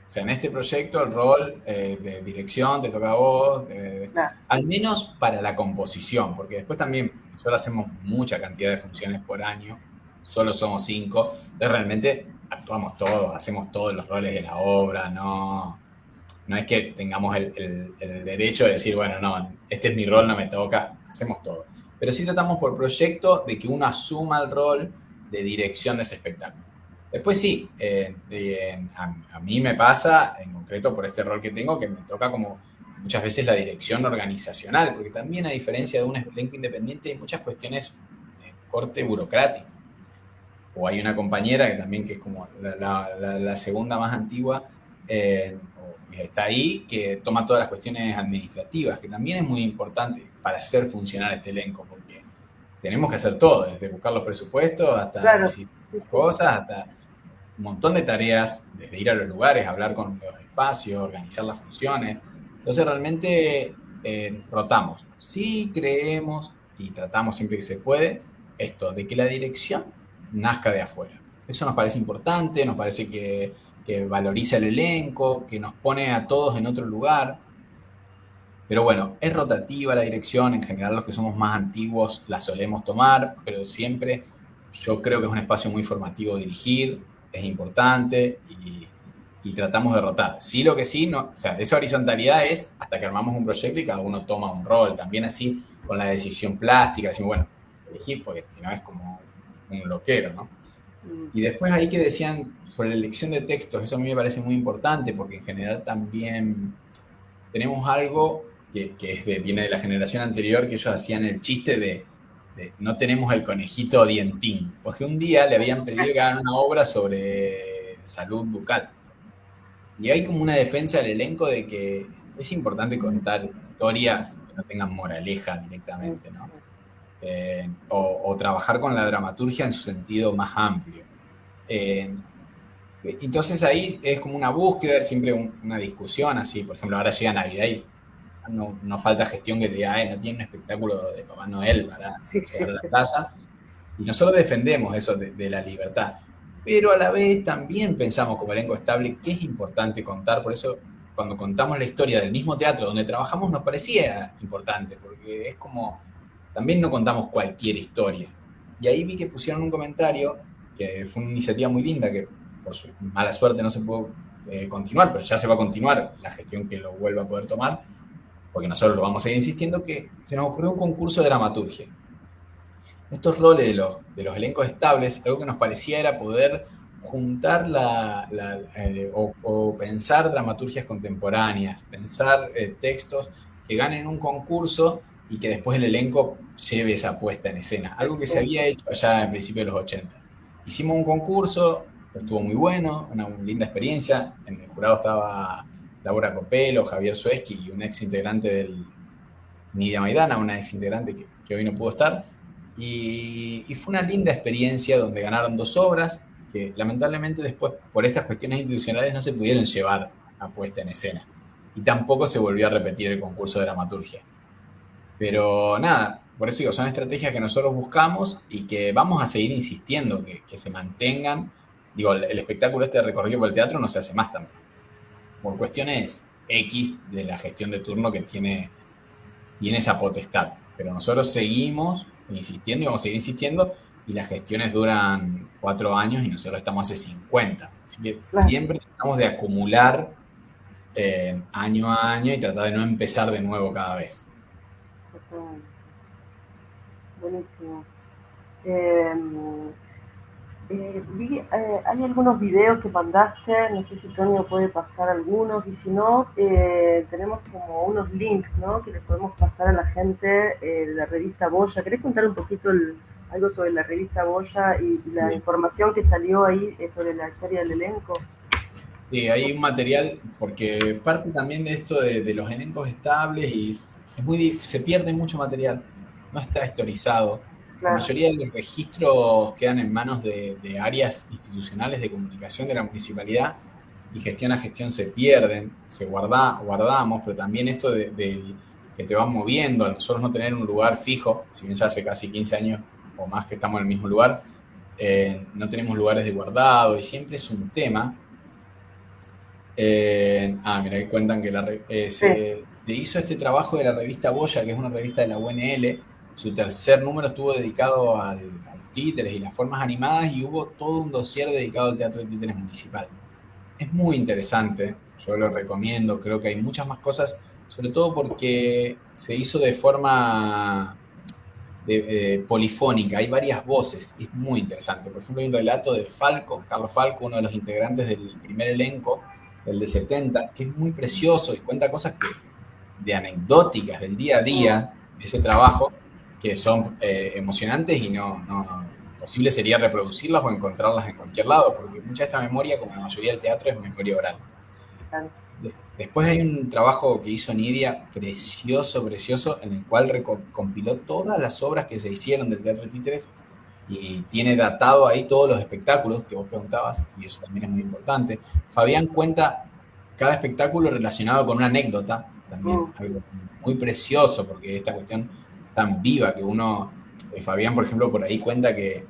O sea, en este proyecto el rol de dirección te toca a vos, Claro. al menos para la composición, porque después también nosotros hacemos mucha cantidad de funciones por año, solo somos 5, entonces realmente actuamos todos, hacemos todos los roles de la obra, no es que tengamos el derecho de decir, bueno, no, este es mi rol, no me toca, hacemos todo. Pero sí tratamos por proyecto de que uno asuma el rol de dirección de ese espectáculo. Después sí, a mí me pasa, en concreto por este rol que tengo, que me toca como muchas veces la dirección organizacional, porque también a diferencia de un elenco independiente hay muchas cuestiones de corte burocrático. O hay una compañera que también, que es como la segunda más antigua, está ahí, que toma todas las cuestiones administrativas, que también es muy importante para hacer funcionar este elenco, porque tenemos que hacer todo, desde buscar los presupuestos hasta Claro, decidir sí, sí. cosas, hasta un montón de tareas, desde ir a los lugares, hablar con los espacios, organizar las funciones. Entonces realmente rotamos. Sí creemos y tratamos siempre que se puede esto, de que la dirección nazca de afuera. Eso nos parece importante, nos parece que valoriza el elenco, que nos pone a todos en otro lugar. Pero bueno, es rotativa la dirección, en general los que somos más antiguos la solemos tomar, pero siempre yo creo que es un espacio muy formativo dirigir, es importante y tratamos de rotar. Sí, lo que sí, no, o sea, esa horizontalidad es hasta que armamos un proyecto y cada uno toma un rol, también así con la decisión plástica, decimos, bueno, elegir porque si no es como un loquero, ¿no? Mm. Y después ahí que decían sobre la elección de textos, eso a mí me parece muy importante porque en general también tenemos algo que viene de la generación anterior, que ellos hacían el chiste de no tenemos el conejito dientín, porque un día le habían pedido que hagan una obra sobre salud bucal. Y hay como una defensa del elenco de que es importante contar historias que no tengan moraleja directamente, ¿no? O trabajar con la dramaturgia en su sentido más amplio. Eh, entonces ahí es como una búsqueda, siempre una discusión así. Por ejemplo, ahora llega Navidad y no falta gestión que te diga, no tiene un espectáculo de Papá Noel para Sí, llevar sí. a la plaza. Y nosotros defendemos eso de la libertad. Pero a la vez también pensamos como elenco estable que es importante contar. Por eso cuando contamos la historia del mismo teatro donde trabajamos nos parecía importante, porque es como, también no contamos cualquier historia. Y ahí vi que pusieron un comentario, que fue una iniciativa muy linda, que por su mala suerte no se pudo continuar, pero ya se va a continuar la gestión que lo vuelva a poder tomar, porque nosotros lo vamos a seguir insistiendo, que se nos ocurrió un concurso de dramaturgia. Estos roles de los elencos estables, algo que nos parecía era poder juntar o pensar dramaturgias contemporáneas, pensar textos que ganen un concurso y que después el elenco lleve esa puesta en escena. Algo que se había hecho allá en principio de los 80. Hicimos un concurso, estuvo muy bueno, una linda experiencia. En el jurado estaba Laura Copelo, Javier Sueski y un ex integrante del Nidia Maidana, una ex integrante que hoy no pudo estar. Y fue una linda experiencia donde ganaron 2 obras que lamentablemente después, por estas cuestiones institucionales, no se pudieron llevar a puesta en escena. Y tampoco se volvió a repetir el concurso de dramaturgia. Pero nada, por eso digo, son estrategias que nosotros buscamos y que vamos a seguir insistiendo que se mantengan. Digo, el espectáculo este de recorrido por el teatro no se hace más también. Por cuestiones X de la gestión de turno que tiene esa potestad. Pero nosotros seguimos insistiendo y vamos a seguir insistiendo y las gestiones duran 4 años y nosotros estamos hace 50. Así que Claro. siempre tratamos de acumular año a año y tratar de no empezar de nuevo cada vez. Buenísimo. Eh, Hay algunos videos que mandaste, no sé si Tonio puede pasar algunos, y si no, tenemos como unos links, ¿no? Que le podemos pasar a la gente de la revista Boya. ¿Querés contar un poquito algo sobre la revista Boya y la Sí. información que salió ahí sobre la historia del elenco? Sí, hay un material, porque parte también de esto de los elencos estables y se pierde mucho material, no está historizado. La Claro. mayoría de los registros quedan en manos de áreas institucionales de comunicación de la municipalidad y gestión a gestión se pierden, guardamos, pero también esto que te van moviendo, al nosotros no tener un lugar fijo, si bien ya hace casi 15 años o más que estamos en el mismo lugar, no tenemos lugares de guardado y siempre es un tema. Mira, ahí cuentan que Sí. se hizo este trabajo de la revista Boya, que es una revista de la UNL. Su tercer número estuvo dedicado a los títeres y las formas animadas y hubo todo un dossier dedicado al teatro de títeres municipal. Es muy interesante, yo lo recomiendo, creo que hay muchas más cosas, sobre todo porque se hizo de forma polifónica, hay varias voces, es muy interesante. Por ejemplo, hay un relato de Falco, Carlos Falco, uno de los integrantes del primer elenco, el de 70, que es muy precioso y cuenta cosas de anecdóticas del día a día de ese trabajo, que son emocionantes y imposible sería reproducirlas o encontrarlas en cualquier lado, porque mucha de esta memoria, como la mayoría del teatro, es memoria oral. Claro. Después hay un trabajo que hizo Nidia precioso, precioso, en el cual compiló todas las obras que se hicieron del teatro de títeres y tiene datado ahí todos los espectáculos que vos preguntabas, y eso también es muy importante. Fabián cuenta cada espectáculo relacionado con una anécdota, también Mm. algo muy precioso, porque esta cuestión tan viva que Fabián, por ejemplo, por ahí cuenta que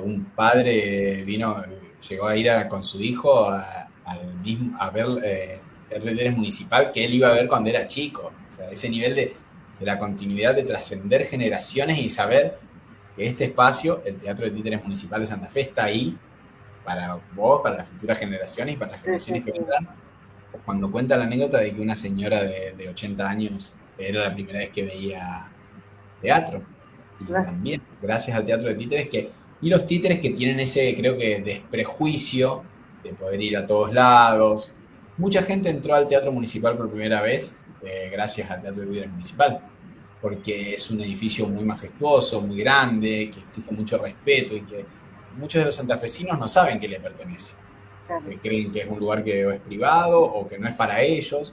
un padre llegó a ir con su hijo a ver el Reyes Municipal que él iba a ver cuando era chico. O sea, ese nivel de la continuidad, de trascender generaciones y saber que este espacio, el Teatro de Títeres Municipal de Santa Fe, está ahí para vos, para las futuras generaciones y para las Sí, sí, generaciones que sí. vendrán. Cuando cuenta la anécdota de que una señora de 80 años era la primera vez que veía teatro. Y Claro. también, gracias al teatro de títeres, y los títeres que tienen ese, creo que, desprejuicio de poder ir a todos lados. Mucha gente entró al teatro municipal por primera vez gracias al teatro de títeres municipal, porque es un edificio muy majestuoso, muy grande, que exige mucho respeto y que muchos de los santafesinos no saben que le pertenece. Claro. Creen que es un lugar que o es privado o que no es para ellos.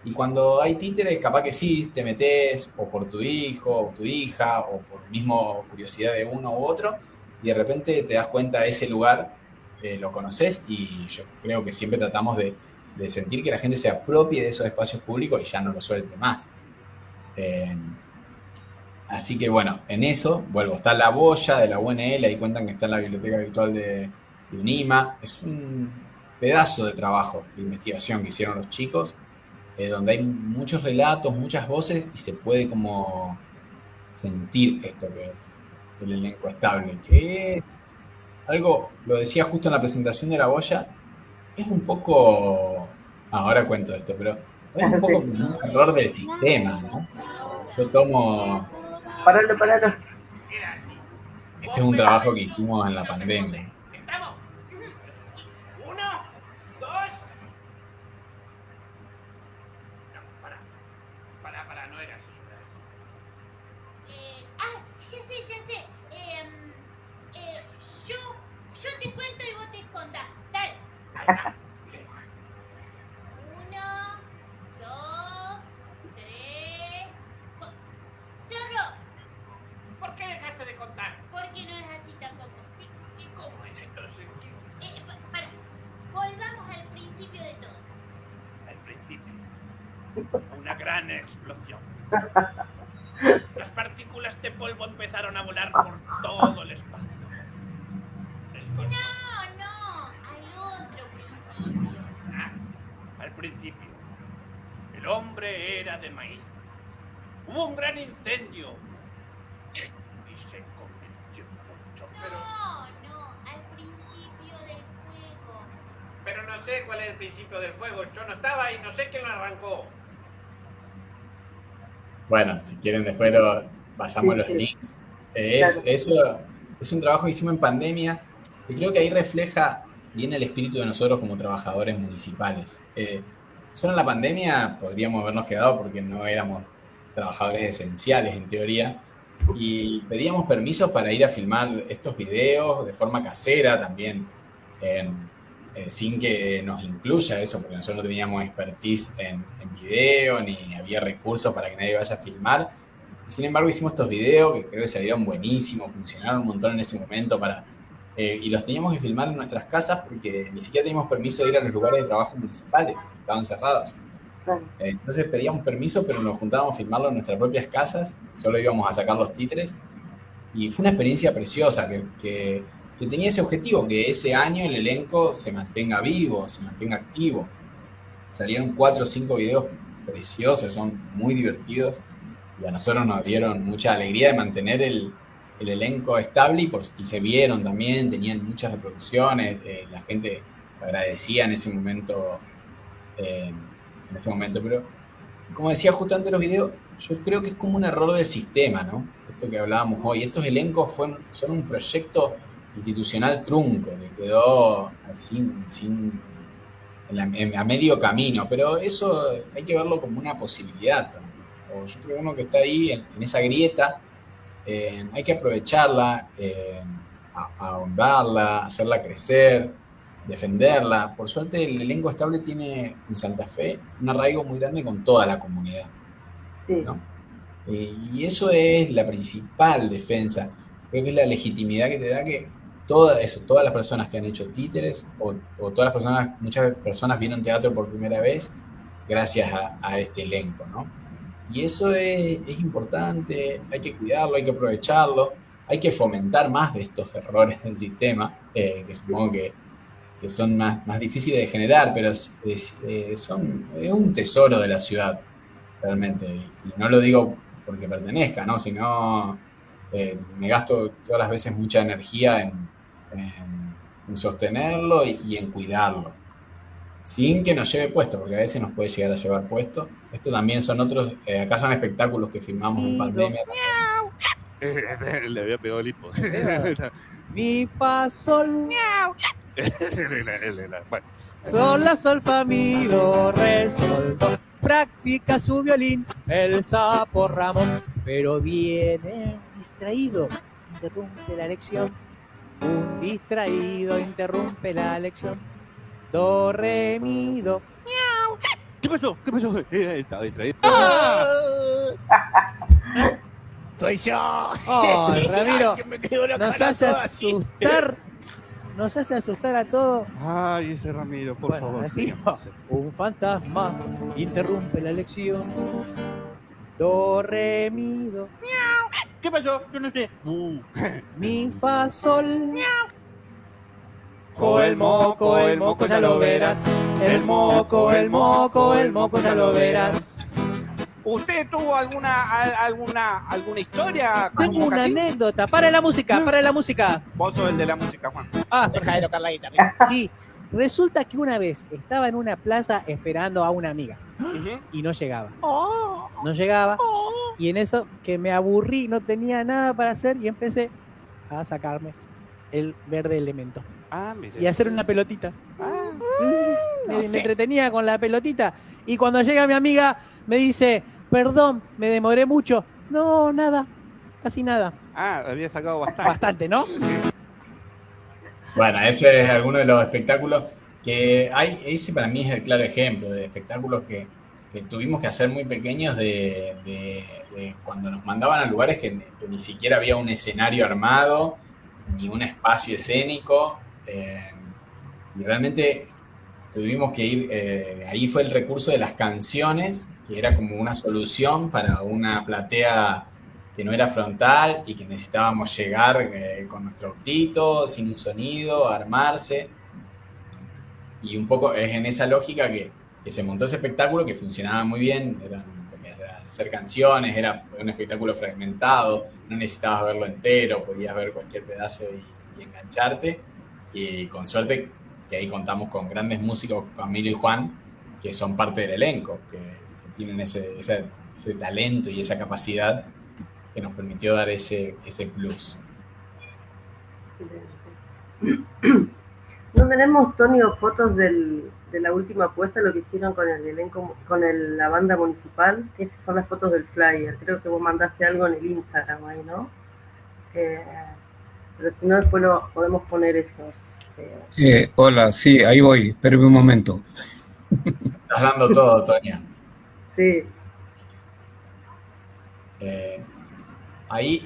Y cuando hay títeres, capaz que sí, te metes o por tu hijo o tu hija o por mismo curiosidad de uno u otro y de repente te das cuenta de ese lugar, lo conoces y yo creo que siempre tratamos de sentir que la gente se apropie de esos espacios públicos y ya no lo suelte más. Eh, Así que bueno, en eso, vuelvo, está la boya de la UNL, ahí cuentan que está en la biblioteca virtual de UNIMA. Es un pedazo de trabajo de investigación que hicieron los chicos, donde hay muchos relatos, muchas voces y se puede como sentir esto que es el elenco estable, que es algo, lo decía justo en la presentación de la boya, es un poco, ahora cuento esto, pero es un poco Sí. como un error del sistema, ¿no? Yo tomo Paralo, paralo. Este es un trabajo que hicimos en la pandemia. ¿Estamos? Uno, dos. No, para, no era así. Ya sé. Yo te cuento y vos te contás. Dale. Uno, dos, tres. ¡Zorro! ¿Por qué dejaste de contar? Porque no es así tampoco. ¿Y cómo es entonces? Para, volvamos al principio de todo. Al principio, una gran explosión. Las partículas de polvo empezaron a volar por todo el espacio. No, al otro principio. Al principio, el hombre era de maíz. Hubo un gran incendio y se convirtió mucho, No, al principio del fuego. Pero no sé cuál es el principio del fuego. Yo no estaba ahí, no sé quién lo arrancó. Bueno, si quieren después pasamos los links. Claro. Eso es un trabajo que hicimos en pandemia. Y creo que ahí refleja bien el espíritu de nosotros como trabajadores municipales. Solo en la pandemia podríamos habernos quedado porque no éramos trabajadores esenciales en teoría, y pedíamos permisos para ir a filmar estos videos de forma casera también, sin que nos incluya eso, porque nosotros no teníamos expertise en video, ni había recursos para que nadie vaya a filmar. Sin embargo, hicimos estos videos que creo que salieron buenísimos, funcionaron un montón en ese momento y los teníamos que filmar en nuestras casas porque ni siquiera teníamos permiso de ir a los lugares de trabajo municipales, estaban cerrados. Entonces pedíamos permiso, pero nos juntábamos a filmarlo en nuestras propias casas, solo íbamos a sacar los títeres, y fue una experiencia preciosa que tenía ese objetivo, que ese año el elenco se mantenga vivo, se mantenga activo. Salieron 4 o 5 videos preciosos, son muy divertidos, y a nosotros nos dieron mucha alegría de mantener el elenco estable, y se vieron también, tenían muchas reproducciones, la gente agradecía en ese momento, pero como decía justo antes de los videos, yo creo que es como un error del sistema, ¿no? Esto que hablábamos hoy, estos elencos son un proyecto institucional trunco, que quedó a medio camino, pero eso hay que verlo como una posibilidad, ¿no? O yo creo que uno que está ahí en esa grieta, hay que aprovecharla, ahondarla, hacerla crecer, defenderla. Por suerte el elenco estable tiene en Santa Fe un arraigo muy grande con toda la comunidad, Sí. ¿no? Y eso es la principal defensa. Creo que es la legitimidad que te da que todas las personas que han hecho títeres o muchas personas vieron teatro por primera vez gracias a este elenco, ¿no? Y eso es importante, hay que cuidarlo, hay que aprovecharlo, hay que fomentar más de estos errores del sistema, que supongo que son más difíciles de generar, pero es un tesoro de la ciudad, realmente. Y no lo digo porque pertenezca, ¿no? Sino me gasto todas las veces mucha energía en sostenerlo y en cuidarlo, sin que nos lleve puesto, porque a veces nos puede llegar a llevar puesto. Esto también son otros, acá son espectáculos que filmamos en pandemia. Le había pegado el hipo. Mi, fa, sol. Bueno. Sol, la, sol, fa, mi, do, re, sol, do. Practica su violín el sapo Ramón, pero viene distraído, interrumpe la lección. Un distraído interrumpe la lección. Do, re, mi, do. ¿Qué pasó? Estaba distraído. Soy yo. Oh, Ramiro, nos hace asustar a todos. Ay, ese Ramiro, por favor. Así, un fantasma interrumpe la lección. Do, re, mi, do. ¿Qué pasó? Yo no sé. Mi, fa, sol. El moco ya lo verás. El moco ya lo verás. ¿Usted tuvo alguna historia? Tengo una anécdota. Para la música. Vos sos el de la música, Juan. Deja de tocar la guitarra. Sí, resulta que una vez estaba en una plaza esperando a una amiga y no llegaba. No llegaba. Y en eso que me aburrí, no tenía nada para hacer y empecé a sacarme el verde elemento. Y hacer una pelotita. Me entretenía con la pelotita. Y cuando llega mi amiga, me dice, perdón, me demoré mucho. No, nada, casi nada. Había sacado bastante. Bastante, ¿no? Sí. Bueno, ese es alguno de los espectáculos que hay. Ese para mí es el claro ejemplo de espectáculos que tuvimos que hacer muy pequeños de cuando nos mandaban a lugares que ni siquiera había un escenario armado, ni un espacio escénico. Y realmente tuvimos que ir, ahí fue el recurso de las canciones, que era como una solución para una platea que no era frontal y que necesitábamos llegar con nuestro autito, sin un sonido, armarse. Y un poco es en esa lógica que se montó ese espectáculo, que funcionaba muy bien, eran hacer canciones, era un espectáculo fragmentado, no necesitabas verlo entero, podías ver cualquier pedazo y engancharte. Y con suerte que ahí contamos con grandes músicos, Camilo y Juan, que son parte del elenco, que tienen ese talento y esa capacidad que nos permitió dar ese plus. No tenemos, Tonio, fotos de la última apuesta, lo que hicieron con el elenco, con la banda municipal, que son las fotos del flyer. Creo que vos mandaste algo en el Instagram ahí, ¿no? Pero si no, después podemos poner esos. Hola, sí, ahí voy, espérame un momento. Estás dando todo, Toña. Sí. Ahí,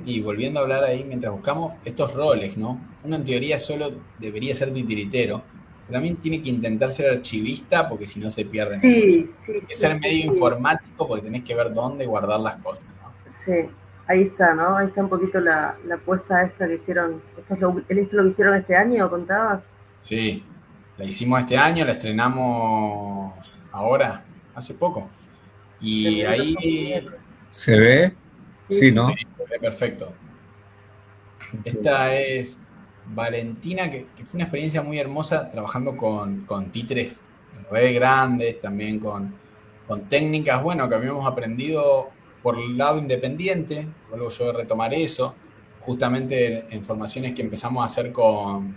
y volviendo a hablar ahí mientras buscamos estos roles, ¿no? Uno en teoría solo debería ser titiritero, pero también tiene que intentar ser archivista porque si no se pierden las cosas. Tiene que ser medio informático porque tenés que ver dónde guardar las cosas, ¿no? Sí, ahí está, ¿no? Ahí está un poquito la apuesta esta que hicieron. ¿Esto es lo que hicieron este año, contabas? Sí, la hicimos este año, la estrenamos ahora, hace poco. Y ahí... ¿Se ve? Sí, ¿no? Sí, se ve perfecto. Esta es Valentina, que fue una experiencia muy hermosa trabajando con títeres re grandes, también con técnicas, bueno, que habíamos aprendido por el lado independiente. Luego yo retomaré eso, justamente en formaciones que empezamos a hacer con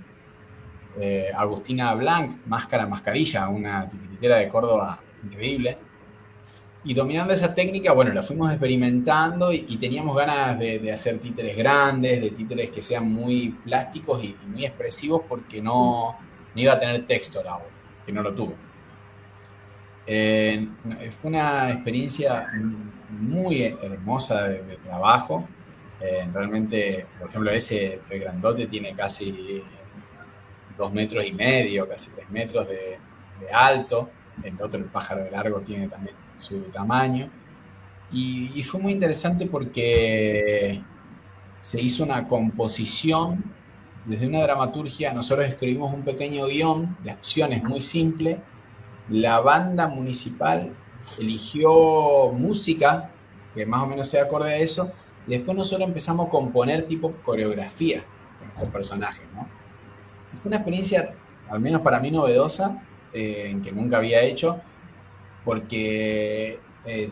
Agustina Blanc, Mascarilla, una titiritera de Córdoba increíble. Y dominando esa técnica, bueno, la fuimos experimentando y teníamos ganas de hacer títeres grandes, de títeres que sean muy plásticos y muy expresivos porque no iba a tener texto la obra, que no lo tuvo. Fue una experiencia muy hermosa de trabajo. Realmente, por ejemplo, ese grandote tiene casi 2,5 metros, casi 3 metros de alto. El otro, el pájaro de largo, tiene también su tamaño. Y fue muy interesante porque se hizo una composición desde una dramaturgia. Nosotros escribimos un pequeño guión de acciones muy simple. La banda municipal eligió música que más o menos sea acorde a eso. Y después nosotros empezamos a componer tipo coreografía con estos personajes, ¿no? Fue una experiencia, al menos para mí, novedosa, que nunca había hecho, porque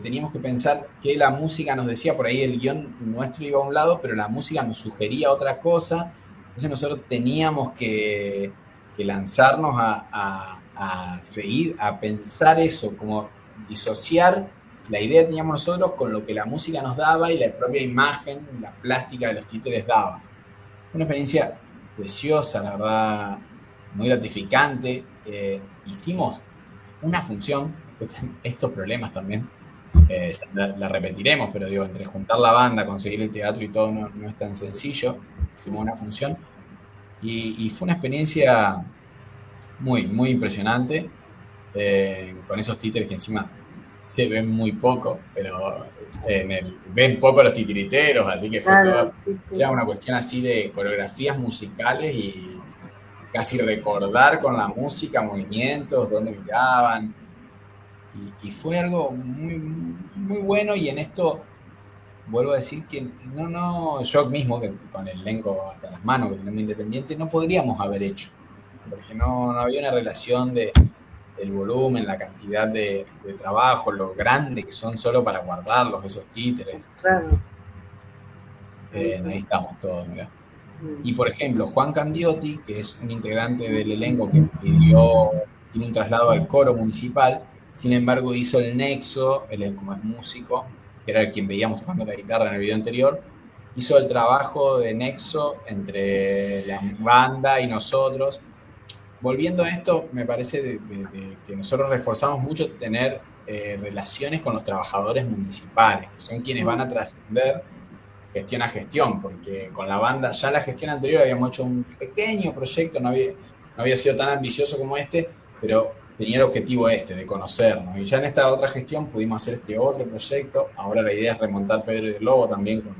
teníamos que pensar que la música nos decía, por ahí el guión nuestro iba a un lado, pero la música nos sugería otra cosa. Entonces nosotros teníamos que lanzarnos a seguir, a pensar eso, como disociar la idea que teníamos nosotros con lo que la música nos daba y la propia imagen, la plástica de los títeres daba. Fue una experiencia preciosa, la verdad, muy gratificante. Hicimos una función, estos problemas también, la repetiremos, pero digo, entre juntar la banda, conseguir el teatro y todo no es tan sencillo. Hicimos una función y fue una experiencia muy, muy impresionante, con esos títeres que encima se ven muy poco, pero ven poco los titiriteros, así que fue Claro, era una cuestión así de coreografías musicales y casi recordar con la música movimientos, dónde miraban, y fue algo muy, muy bueno. Y en esto vuelvo a decir que yo mismo, que con el elenco hasta las manos que tenemos independiente, no podríamos haber hecho, porque no había una relación del volumen, la cantidad de trabajo, lo grande que son solo para guardarlos, esos títeres. Claro. Ahí estamos todos, mirá. Y por ejemplo, Juan Candiotti, que es un integrante del elenco que tiene un traslado al coro municipal, sin embargo hizo el nexo, él como es músico, que era el quien veíamos tocando la guitarra en el video anterior, hizo el trabajo de nexo entre la banda y nosotros. Volviendo a esto, me parece que nosotros reforzamos mucho tener relaciones con los trabajadores municipales, que son quienes van a trascender gestión a gestión, porque con la banda ya la gestión anterior habíamos hecho un pequeño proyecto, no había sido tan ambicioso como este, pero tenía el objetivo de conocernos. Y ya en esta otra gestión pudimos hacer este otro proyecto. Ahora la idea es remontar Pedro y el Lobo también con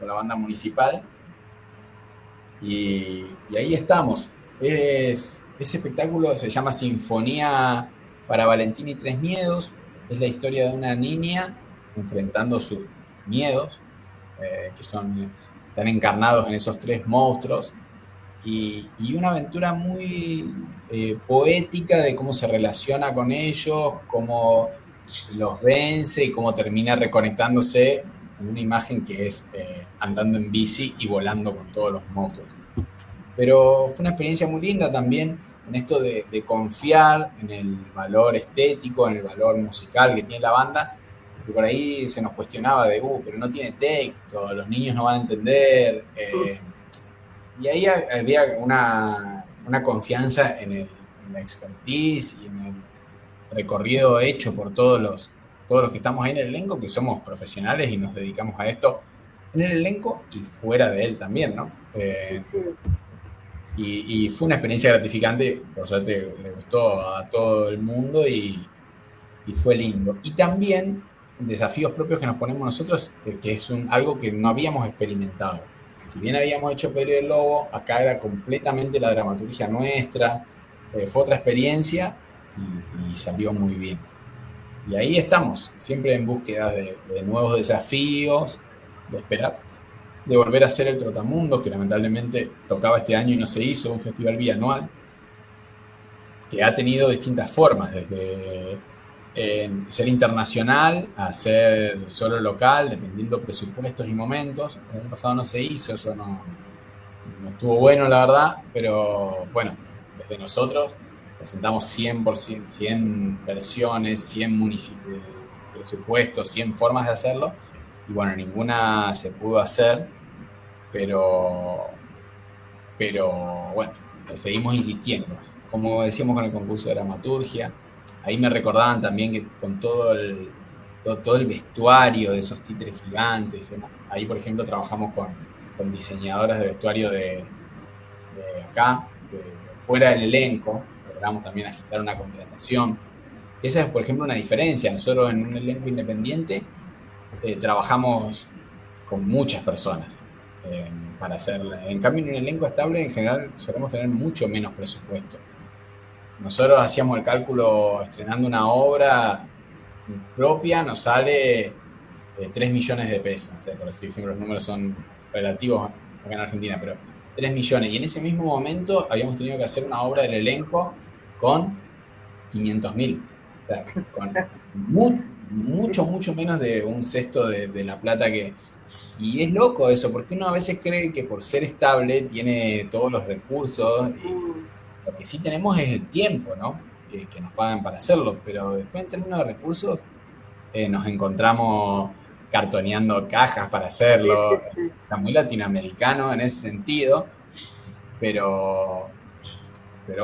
la banda municipal. Y ahí estamos. Ese espectáculo se llama Sinfonía para Valentina y Tres Miedos. Es la historia de una niña enfrentando sus miedos, que están encarnados en esos tres monstruos, y una aventura muy poética de cómo se relaciona con ellos, cómo los vence y cómo termina reconectándose en una imagen que es andando en bici y volando con todos los monstruos. Pero fue una experiencia muy linda también en esto de confiar en el valor estético, en el valor musical que tiene la banda. Y por ahí se nos cuestionaba de, pero no tiene texto, los niños no van a entender. Y ahí había una confianza en la expertise y en el recorrido hecho por todos los que estamos ahí en el elenco, que somos profesionales y nos dedicamos a esto en el elenco y fuera de él también, ¿no? Y fue una experiencia gratificante, por suerte le gustó a todo el mundo y fue lindo. Y también desafíos propios que nos ponemos nosotros, que es algo que no habíamos experimentado. Si bien habíamos hecho Pedro y el Lobo, acá era completamente la dramaturgia nuestra, fue otra experiencia y salió muy bien. Y ahí estamos, siempre en búsqueda de nuevos desafíos, de esperar, de volver a hacer el Trotamundos, que lamentablemente tocaba este año y no se hizo, un festival bianual, que ha tenido distintas formas, desde ser internacional a ser solo local, dependiendo presupuestos y momentos. El año pasado no se hizo, eso no estuvo bueno, la verdad, pero bueno, desde nosotros presentamos 100%, 100 versiones, 100 presupuestos, 100 formas de hacerlo, y bueno, ninguna se pudo hacer, pero bueno, seguimos insistiendo. Como decíamos con el concurso de dramaturgia, ahí me recordaban también que con todo el vestuario de esos títeres gigantes, ahí por ejemplo trabajamos con diseñadoras de vestuario de acá, de fuera del elenco, logramos también agitar una contratación. Esa es por ejemplo una diferencia. Nosotros en un elenco independiente trabajamos con muchas personas para hacerla. En cambio en un elenco estable en general solemos tener mucho menos presupuesto. Nosotros hacíamos el cálculo estrenando una obra propia, nos sale 3 millones de pesos. O sea, por así siempre los números son relativos acá en Argentina, pero 3 millones. Y en ese mismo momento habíamos tenido que hacer una obra del elenco con 500.000. O sea, con mucho menos de un sexto de la plata que... Y es loco eso, porque uno a veces cree que por ser estable tiene todos los recursos. Lo que sí tenemos es el tiempo, ¿no? Que nos pagan para hacerlo, pero después en términos de recursos nos encontramos cartoneando cajas para hacerlo. O sea, muy latinoamericano en ese sentido, pero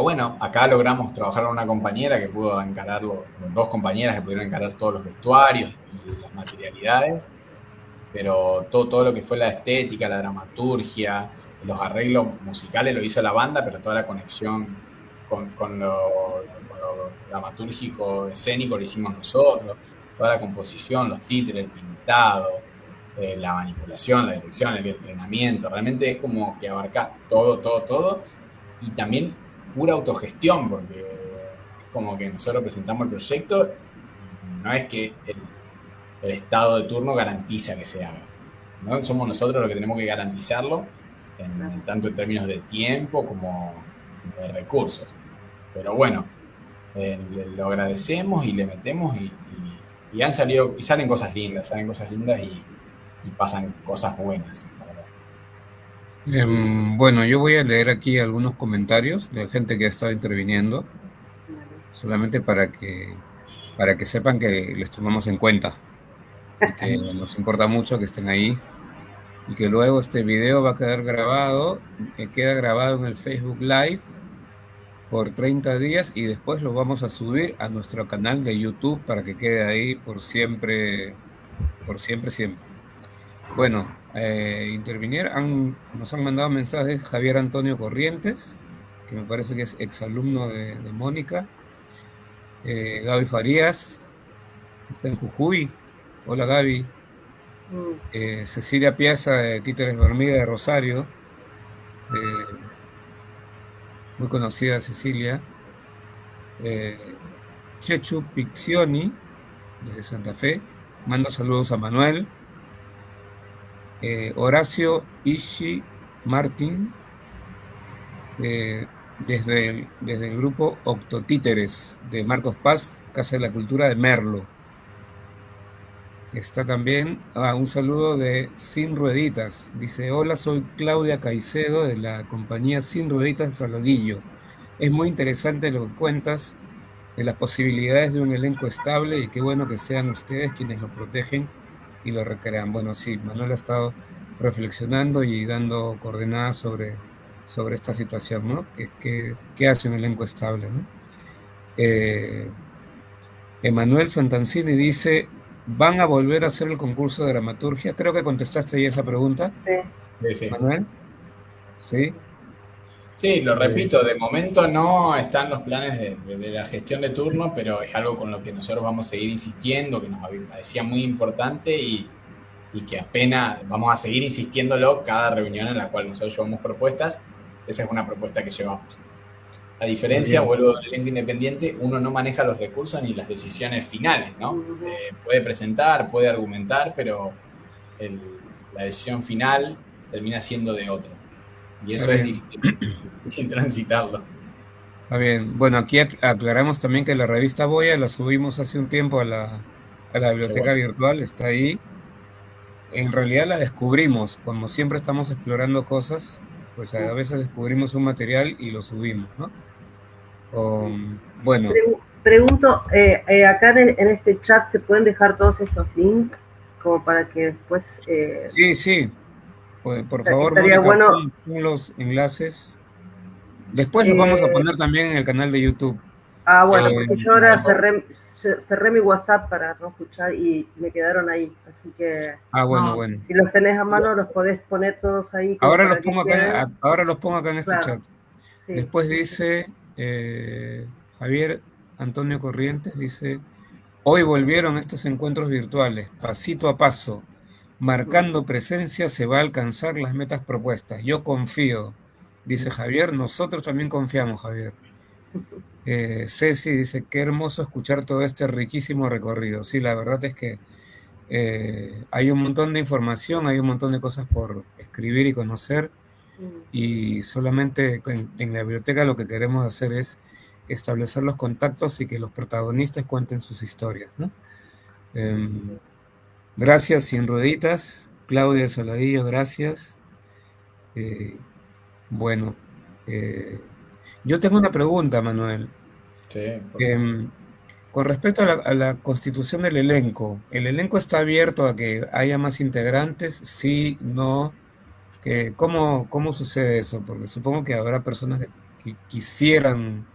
bueno, acá logramos trabajar con una compañera que pudo encararlo, con 2 compañeras que pudieron encarar todos los vestuarios y las materialidades, pero todo lo que fue la estética, la dramaturgia, los arreglos musicales lo hizo la banda, pero toda la conexión con lo dramatúrgico, escénico lo hicimos nosotros, toda la composición, los títeres, el pintado, la manipulación, la dirección, el entrenamiento, realmente es como que abarca todo, y también pura autogestión, porque es como que nosotros presentamos el proyecto, no es que el estado de turno garantiza que se haga, ¿no? Somos nosotros los que tenemos que garantizarlo, tanto en términos de tiempo como de recursos. Pero bueno, lo agradecemos y le metemos y han salido, y salen cosas lindas y pasan cosas buenas. Bueno, yo voy a leer aquí algunos comentarios de gente que ha estado interviniendo, solamente para que sepan que les tomamos en cuenta y que nos importa mucho que estén ahí, y que luego este video va a quedar grabado, queda grabado en el Facebook Live por 30 días y después lo vamos a subir a nuestro canal de YouTube para que quede ahí por siempre. Bueno, nos han mandado mensajes Javier Antonio Corrientes, que me parece que es exalumno de Mónica, Gaby Farías, que está en Jujuy. Hola Gaby. Cecilia Piazza de Títeres Dormida de Rosario, muy conocida Cecilia. Chechu Piccioni desde Santa Fe, mando saludos a Manuel. Horacio Ishi Martín desde el grupo Octotíteres de Marcos Paz, Casa de la Cultura de Merlo. Está también un saludo de Sin Rueditas. Dice, hola, soy Claudia Caicedo de la compañía Sin Rueditas de Saladillo. Es muy interesante lo que cuentas de las posibilidades de un elenco estable y qué bueno que sean ustedes quienes lo protegen y lo recrean. Bueno, sí, Manuel ha estado reflexionando y dando coordenadas sobre esta situación, ¿no? ¿Qué hace un elenco estable, ¿no? Emanuel Santancini dice, ¿van a volver a hacer el concurso de dramaturgia? Creo que contestaste ya esa pregunta, Sí, sí. Manuel. ¿Sí? Sí, lo repito, de momento no están los planes de la gestión de turno, pero es algo con lo que nosotros vamos a seguir insistiendo, que nos parecía muy importante y que apenas vamos a seguir insistiéndolo cada reunión en la cual nosotros llevamos propuestas. Esa es una propuesta que llevamos. A diferencia, vuelvo al elenco independiente, uno no maneja los recursos ni las decisiones finales, ¿no? Puede presentar, puede argumentar, pero la decisión final termina siendo de otro. Y eso es difícil transitarlo. Está bien. Bueno, aquí aclaramos también que la revista Boya la subimos hace un tiempo a la biblioteca virtual, está ahí. En realidad la descubrimos, como siempre estamos explorando cosas, pues a veces descubrimos un material y lo subimos, ¿no? Bueno. Pregunto, acá en este chat se pueden dejar todos estos links como para que después... Sí. Por favor, Mónica, bueno, pon los enlaces. Después los vamos a poner también en el canal de YouTube. Bueno, porque yo ahora cerré mi WhatsApp para no escuchar y me quedaron ahí, así que... Bueno. Si los tenés a mano, los podés poner todos ahí. Ahora los pongo acá en este chat. Sí. Después dice Javier Antonio Corrientes, dice, hoy volvieron estos encuentros virtuales, pasito a paso, marcando presencia se va a alcanzar las metas propuestas. Yo confío, dice Javier, nosotros también confiamos, Javier. Ceci dice, qué hermoso escuchar todo este riquísimo recorrido. Sí, la verdad es que hay un montón de información, hay un montón de cosas por escribir y conocer, y solamente en la biblioteca lo que queremos hacer es establecer los contactos y que los protagonistas cuenten sus historias, ¿no? Gracias, Sin Rueditas. Claudia Saladillo, gracias. Bueno, yo tengo una pregunta, Manuel. Sí. Con respecto a la constitución del elenco, ¿el elenco está abierto a que haya más integrantes? Sí, no. ¿Cómo sucede eso? Porque supongo que habrá personas que quisieran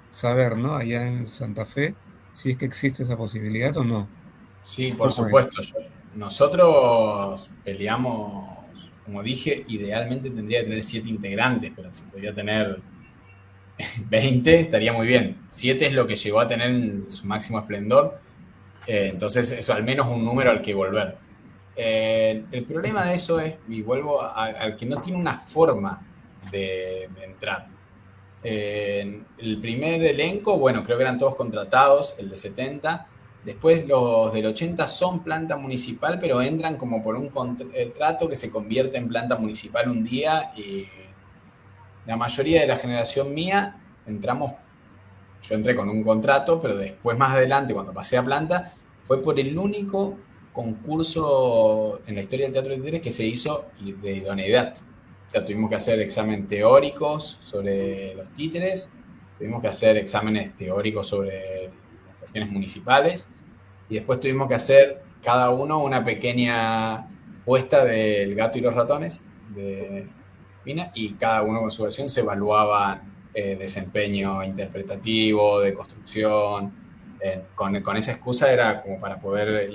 saber, ¿no? Allá en Santa Fe, si es que existe esa posibilidad o no. Sí, por supuesto. Nosotros peleamos, como dije, idealmente tendría que tener 7 integrantes, pero si podría tener 20 estaría muy bien. 7 es lo que llegó a tener en su máximo esplendor, entonces eso al menos un número al que volver. El problema de eso es, y vuelvo al que no tiene una forma de entrar. El primer elenco, bueno, creo que eran todos contratados, el de 70. Después los del 80 son planta municipal, pero entran como por un contrato que se convierte en planta municipal un día. Y la mayoría de la generación mía yo entré con un contrato, pero después más adelante, cuando pasé a planta, fue por el único concurso en la historia del teatro de títeres que se hizo de idoneidad. O sea, tuvimos que hacer exámenes teóricos sobre los títeres, tuvimos que hacer exámenes teóricos sobre las cuestiones municipales, y después tuvimos que hacer cada uno una pequeña puesta del Gato y los Ratones de Pina, y cada uno con su versión se evaluaban desempeño interpretativo, de construcción. Con esa excusa era como para poder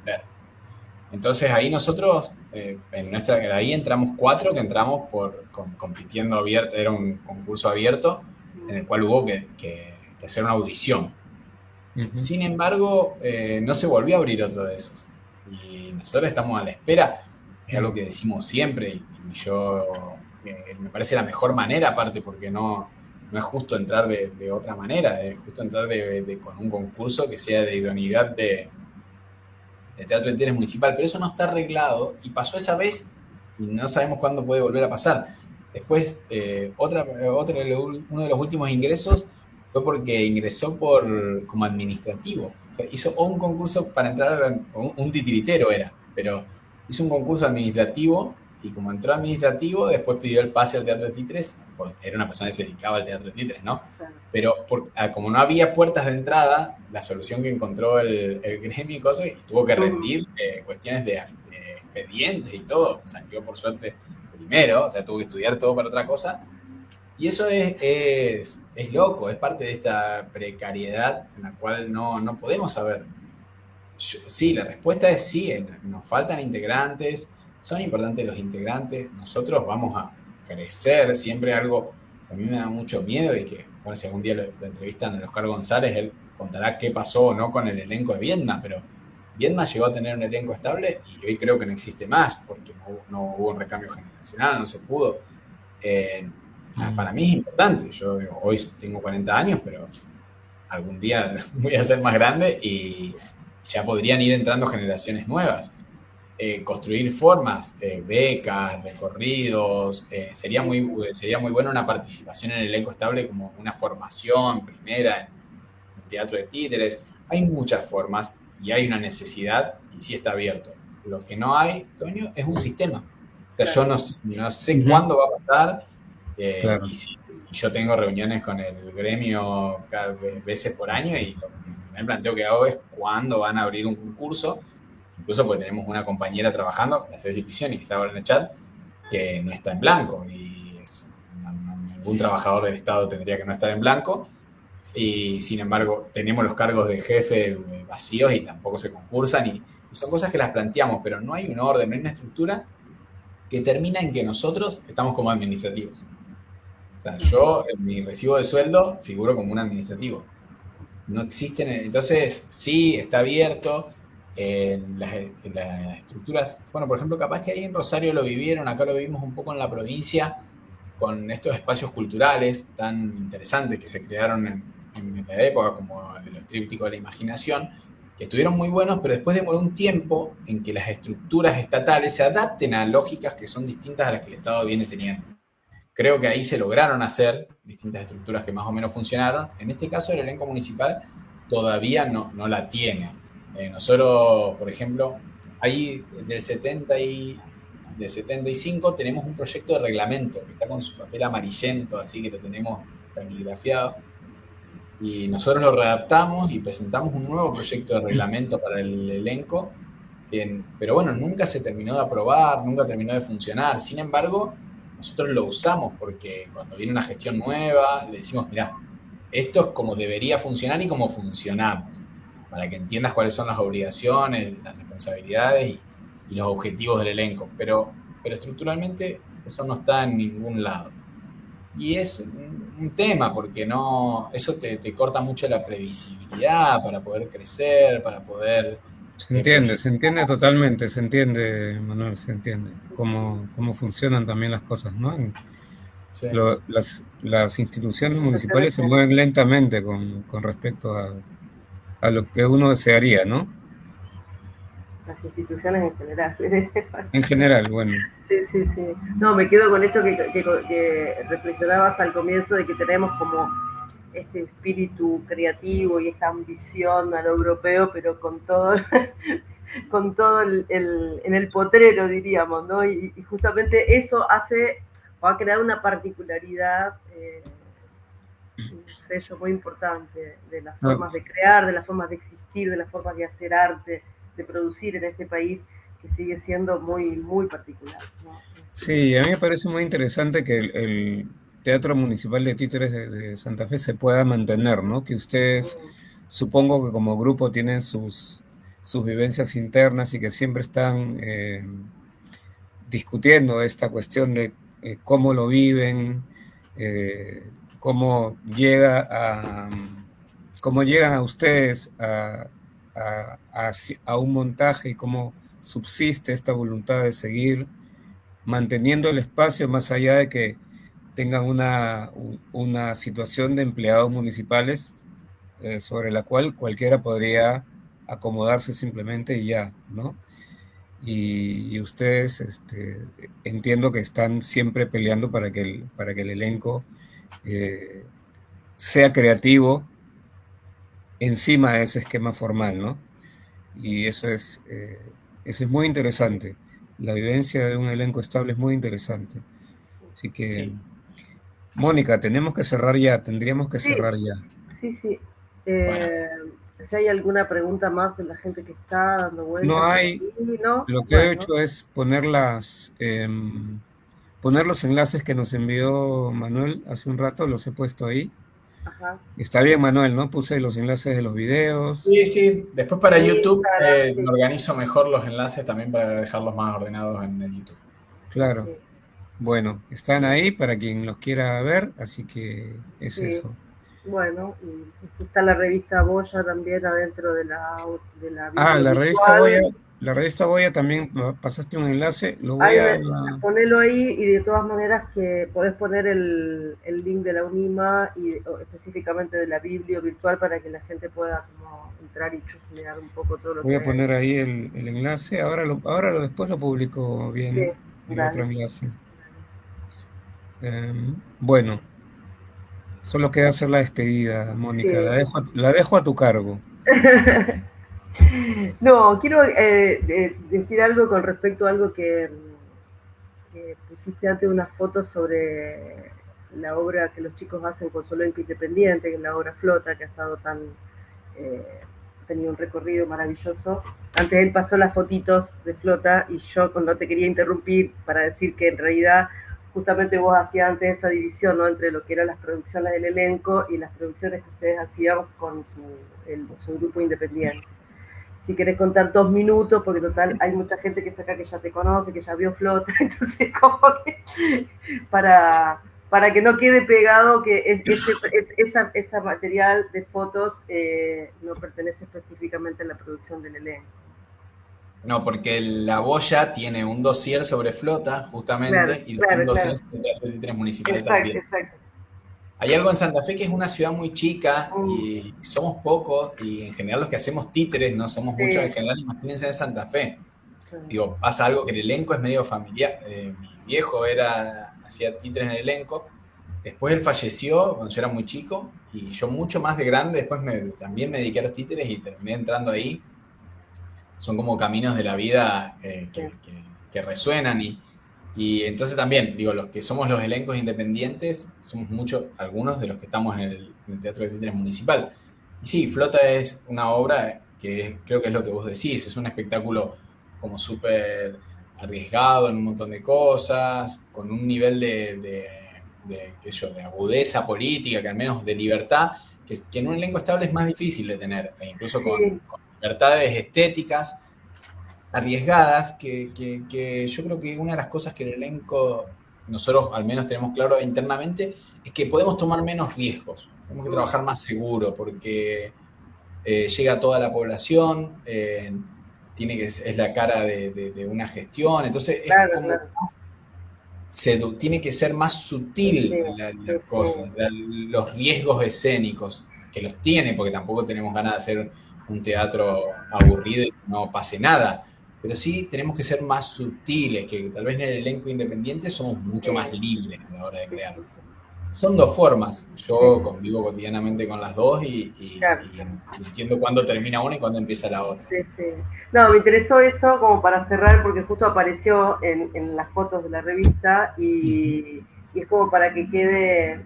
ver. Entonces ahí nosotros, ahí entramos 4 que entramos compitiendo abierto, era un concurso abierto en el cual hubo que hacer una audición. Sin embargo, no se volvió a abrir otro de esos. Y nosotros estamos a la espera, es algo que decimos siempre, y yo me parece la mejor manera, aparte porque no es justo entrar de otra manera, es justo entrar con un concurso que sea de idoneidad de teatro de títeres municipal, pero eso no está arreglado y pasó esa vez y no sabemos cuándo puede volver a pasar. Después, uno de los últimos ingresos fue porque ingresó como administrativo, o sea, hizo un concurso para entrar, un titiritero era, pero hizo un concurso administrativo y como entró administrativo, después pidió el pase al Teatro de Títeres, porque era una persona que se dedicaba al Teatro de Títeres, ¿no? Pero como no había puertas de entrada, la solución que encontró el gremio y cosas, y tuvo que rendir cuestiones de expedientes y todo, salió por suerte primero, o sea, tuvo que estudiar todo para otra cosa, y eso es loco, es parte de esta precariedad en la cual no podemos saber. Sí, la respuesta es sí, nos faltan integrantes, son importantes los integrantes, nosotros vamos a crecer, siempre algo que a mí me da mucho miedo y que, bueno, si algún día lo entrevistan a Oscar González, él contará qué pasó o no con el elenco de Viedma, pero Viedma llegó a tener un elenco estable y hoy creo que no existe más porque no hubo un recambio generacional, no se pudo. Para mí es importante, yo hoy tengo 40 años, pero algún día voy a ser más grande y ya podrían ir entrando generaciones nuevas. Construir formas, becas, recorridos, sería muy buena una participación en el elenco estable como una formación primera en teatro de títeres. Hay muchas formas y hay una necesidad y sí está abierto. Lo que no hay, Toño, es un sistema. O sea, yo no sé cuándo va a pasar y si yo tengo reuniones con el gremio cada veces por año y lo que me planteo que hago es cuándo van a abrir un concurso, incluso porque tenemos una compañera trabajando, la Ceci Pisioni, que está ahora en el chat, que no está en blanco y ningún trabajador del Estado tendría que no estar en blanco y sin embargo tenemos los cargos de jefe vacíos y tampoco se concursan y son cosas que las planteamos, pero no hay un orden, no hay una estructura que termina en que nosotros estamos como administrativos. O sea, yo en mi recibo de sueldo figuro como un administrativo. No existen, entonces sí, está abierto. Las estructuras, bueno, por ejemplo, capaz que ahí en Rosario lo vivieron, acá lo vivimos un poco en la provincia, con estos espacios culturales tan interesantes que se crearon en la época, como el de los trípticos de la imaginación, que estuvieron muy buenos, pero después demoró un tiempo en que las estructuras estatales se adapten a lógicas que son distintas a las que el Estado viene teniendo. Creo que ahí se lograron hacer distintas estructuras que más o menos funcionaron. En este caso, el elenco municipal todavía no la tiene. Nosotros, por ejemplo, ahí del 75 tenemos un proyecto de reglamento que está con su papel amarillento, así que lo tenemos taquigrafiado. Y nosotros lo readaptamos y presentamos un nuevo proyecto de reglamento para el elenco. Pero bueno, nunca se terminó de aprobar, nunca terminó de funcionar. Sin embargo, nosotros lo usamos porque cuando viene una gestión nueva, le decimos, mirá, esto es como debería funcionar y como funcionamos, para que entiendas cuáles son las obligaciones, las responsabilidades y los objetivos del elenco. Pero estructuralmente eso no está en ningún lado. Y es un tema, porque eso te corta mucho la previsibilidad para poder crecer, para poder... Se entiende totalmente, se entiende, Manuel, se entiende cómo funcionan también las cosas, ¿no? Sí. Las instituciones municipales se mueven lentamente con respecto a lo que uno desearía, ¿no? Las instituciones en general. En general, bueno. Sí. No, me quedo con esto que reflexionabas al comienzo, de que tenemos como este espíritu creativo y esta ambición a lo europeo, pero con todo en el potrero, diríamos, ¿no? Y justamente eso va a crear una particularidad, un sello muy importante de las formas de crear, de las formas de existir, de las formas de hacer arte, de producir en este país, que sigue siendo muy, muy particular, ¿no? Sí, a mí me parece muy interesante que el Teatro Municipal de Títeres de Santa Fe se pueda mantener, ¿no? Que ustedes, supongo que como grupo tienen sus vivencias internas y que siempre están discutiendo esta cuestión de cómo lo viven, cómo llegan a ustedes a un montaje y cómo subsiste esta voluntad de seguir manteniendo el espacio más allá de que tengan una situación de empleados municipales sobre la cual cualquiera podría acomodarse simplemente y ya, ¿no? Y ustedes entiendo que están siempre peleando para que el elenco sea creativo encima de ese esquema formal, ¿no? Y eso es muy interesante. La vivencia de un elenco estable es muy interesante. Así que, Sí. Mónica, tenemos que cerrar ya, tendríamos que Sí, cerrar ya. sí. Bueno. Si hay alguna pregunta más de la gente que está dando vueltas. No hay, ¿no? lo que he hecho es poner los enlaces que nos envió Manuel hace un rato, los he puesto ahí. Ajá. Está bien, Manuel, ¿no? Puse los enlaces de los videos. Sí, sí. Después para YouTube sí. me organizo mejor los enlaces también para dejarlos más ordenados en el YouTube. Claro. Sí. Bueno, están ahí para quien los quiera ver, así que es eso. Bueno, y está la revista Boya también adentro de la la revista Boya también pasaste un enlace, lo voy a ponerlo ahí, y de todas maneras que podés poner el link de la UNIMA y específicamente de la Biblia virtual para que la gente pueda como entrar y chusmear un poco todo lo que voy a poner ahí el enlace, después lo publico bien, el otro enlace. Bueno, solo queda hacer la despedida, Mónica, la dejo a tu cargo. No, quiero decir algo con respecto a algo que pusiste antes, unas fotos sobre la obra que los chicos hacen con Solo Independiente, que es la obra Flota, que ha estado tenido un recorrido maravilloso. Antes él pasó las fotitos de Flota y yo no te quería interrumpir para decir que en realidad justamente vos hacías antes esa división, ¿no?, entre lo que eran las producciones del elenco y las producciones que ustedes hacían con su grupo independiente. Si querés contar 2 minutos, porque total hay mucha gente que está acá que ya te conoce, que ya vio Flota, entonces como que para que no quede pegado que esa material de fotos no pertenece específicamente a la producción del elenco. No, porque la Boya tiene un dossier sobre Flota, justamente, y un dossier sobre el Teatro de Títeres Municipal también. Exacto. Hay algo en Santa Fe que es una ciudad muy chica y somos pocos, y en general los que hacemos títeres no somos muchos en general, imagínense en Santa Fe. Digo, pasa algo que el elenco es medio familiar. Mi viejo hacía títeres en el elenco, después él falleció cuando yo era muy chico, y yo mucho más de grande después también me dediqué a los títeres y terminé entrando ahí. Son como caminos de la vida que resuenan, y entonces también, digo, los que somos los elencos independientes, somos muchos, algunos de los que estamos en el Teatro de Títeres Municipal. Y sí, Flota es una obra que creo que es lo que vos decís, es un espectáculo como súper arriesgado en un montón de cosas, con un nivel de agudeza política, que al menos de libertad, que en un elenco estable es más difícil de tener, incluso con libertades estéticas arriesgadas, que yo creo que una de las cosas que el elenco, nosotros al menos tenemos claro internamente, es que podemos tomar menos riesgos, tenemos que trabajar más seguro, porque llega a toda la población, es la cara de una gestión, entonces es tiene que ser más sutil las cosas, los riesgos escénicos, que los tiene, porque tampoco tenemos ganas de hacer un teatro aburrido y no pase nada, pero sí tenemos que ser más sutiles, que tal vez en el elenco independiente somos mucho más libres a la hora de crear. Son dos formas, yo convivo cotidianamente con las dos y entiendo cuándo termina una y cuándo empieza la otra. No, me interesó eso como para cerrar, porque justo apareció en las fotos de la revista y es como para que quede,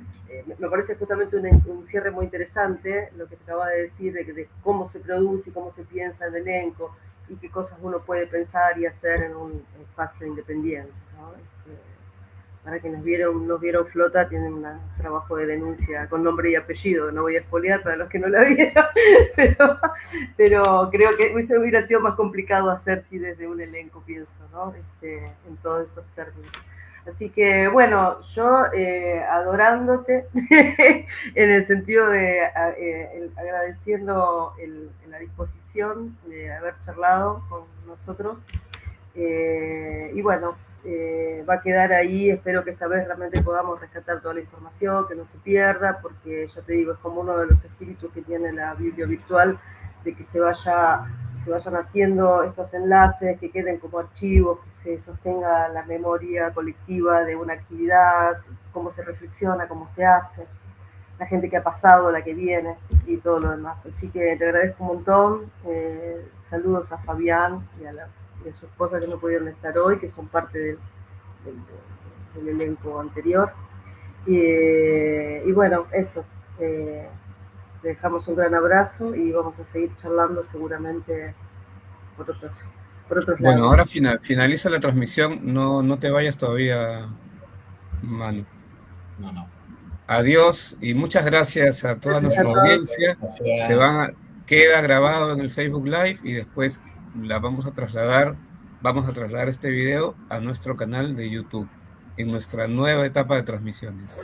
me parece justamente un cierre muy interesante lo que te acabas de decir, de cómo se produce y cómo se piensa el elenco y qué cosas uno puede pensar y hacer en un espacio independiente, ¿no? Para quienes nos vieron Flota, tienen un trabajo de denuncia con nombre y apellido, no voy a espolear para los que no la vieron, pero creo que eso hubiera sido más complicado hacer si desde un elenco pienso, ¿no? En todos esos términos. Así que, bueno, yo adorándote, en el sentido de agradeciendo la disposición de haber charlado con nosotros, y bueno, va a quedar ahí. Espero que esta vez realmente podamos rescatar toda la información, que no se pierda, porque ya te digo, es como uno de los espíritus que tiene la Biblia virtual, de que se vayan haciendo estos enlaces, que queden como archivos, que se sostenga la memoria colectiva de una actividad, cómo se reflexiona, cómo se hace. la gente que ha pasado, la que viene y todo lo demás. Así que te agradezco un montón. Saludos a Fabián y a su esposa que no pudieron estar hoy, que son parte del elenco anterior. Y bueno, eso. Le dejamos un gran abrazo y vamos a seguir charlando seguramente por otros lados. Bueno, ahora finaliza la transmisión. No te vayas todavía, Manu. No. Adiós y muchas gracias a toda nuestra audiencia. Queda grabado en el Facebook Live y después vamos a trasladar este video a nuestro canal de YouTube en nuestra nueva etapa de transmisiones.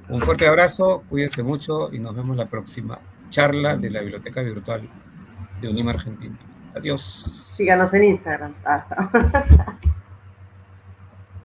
Un fuerte abrazo, cuídense mucho y nos vemos la próxima charla de la Biblioteca Virtual de UNIMA Argentina. Adiós. Síganos en Instagram.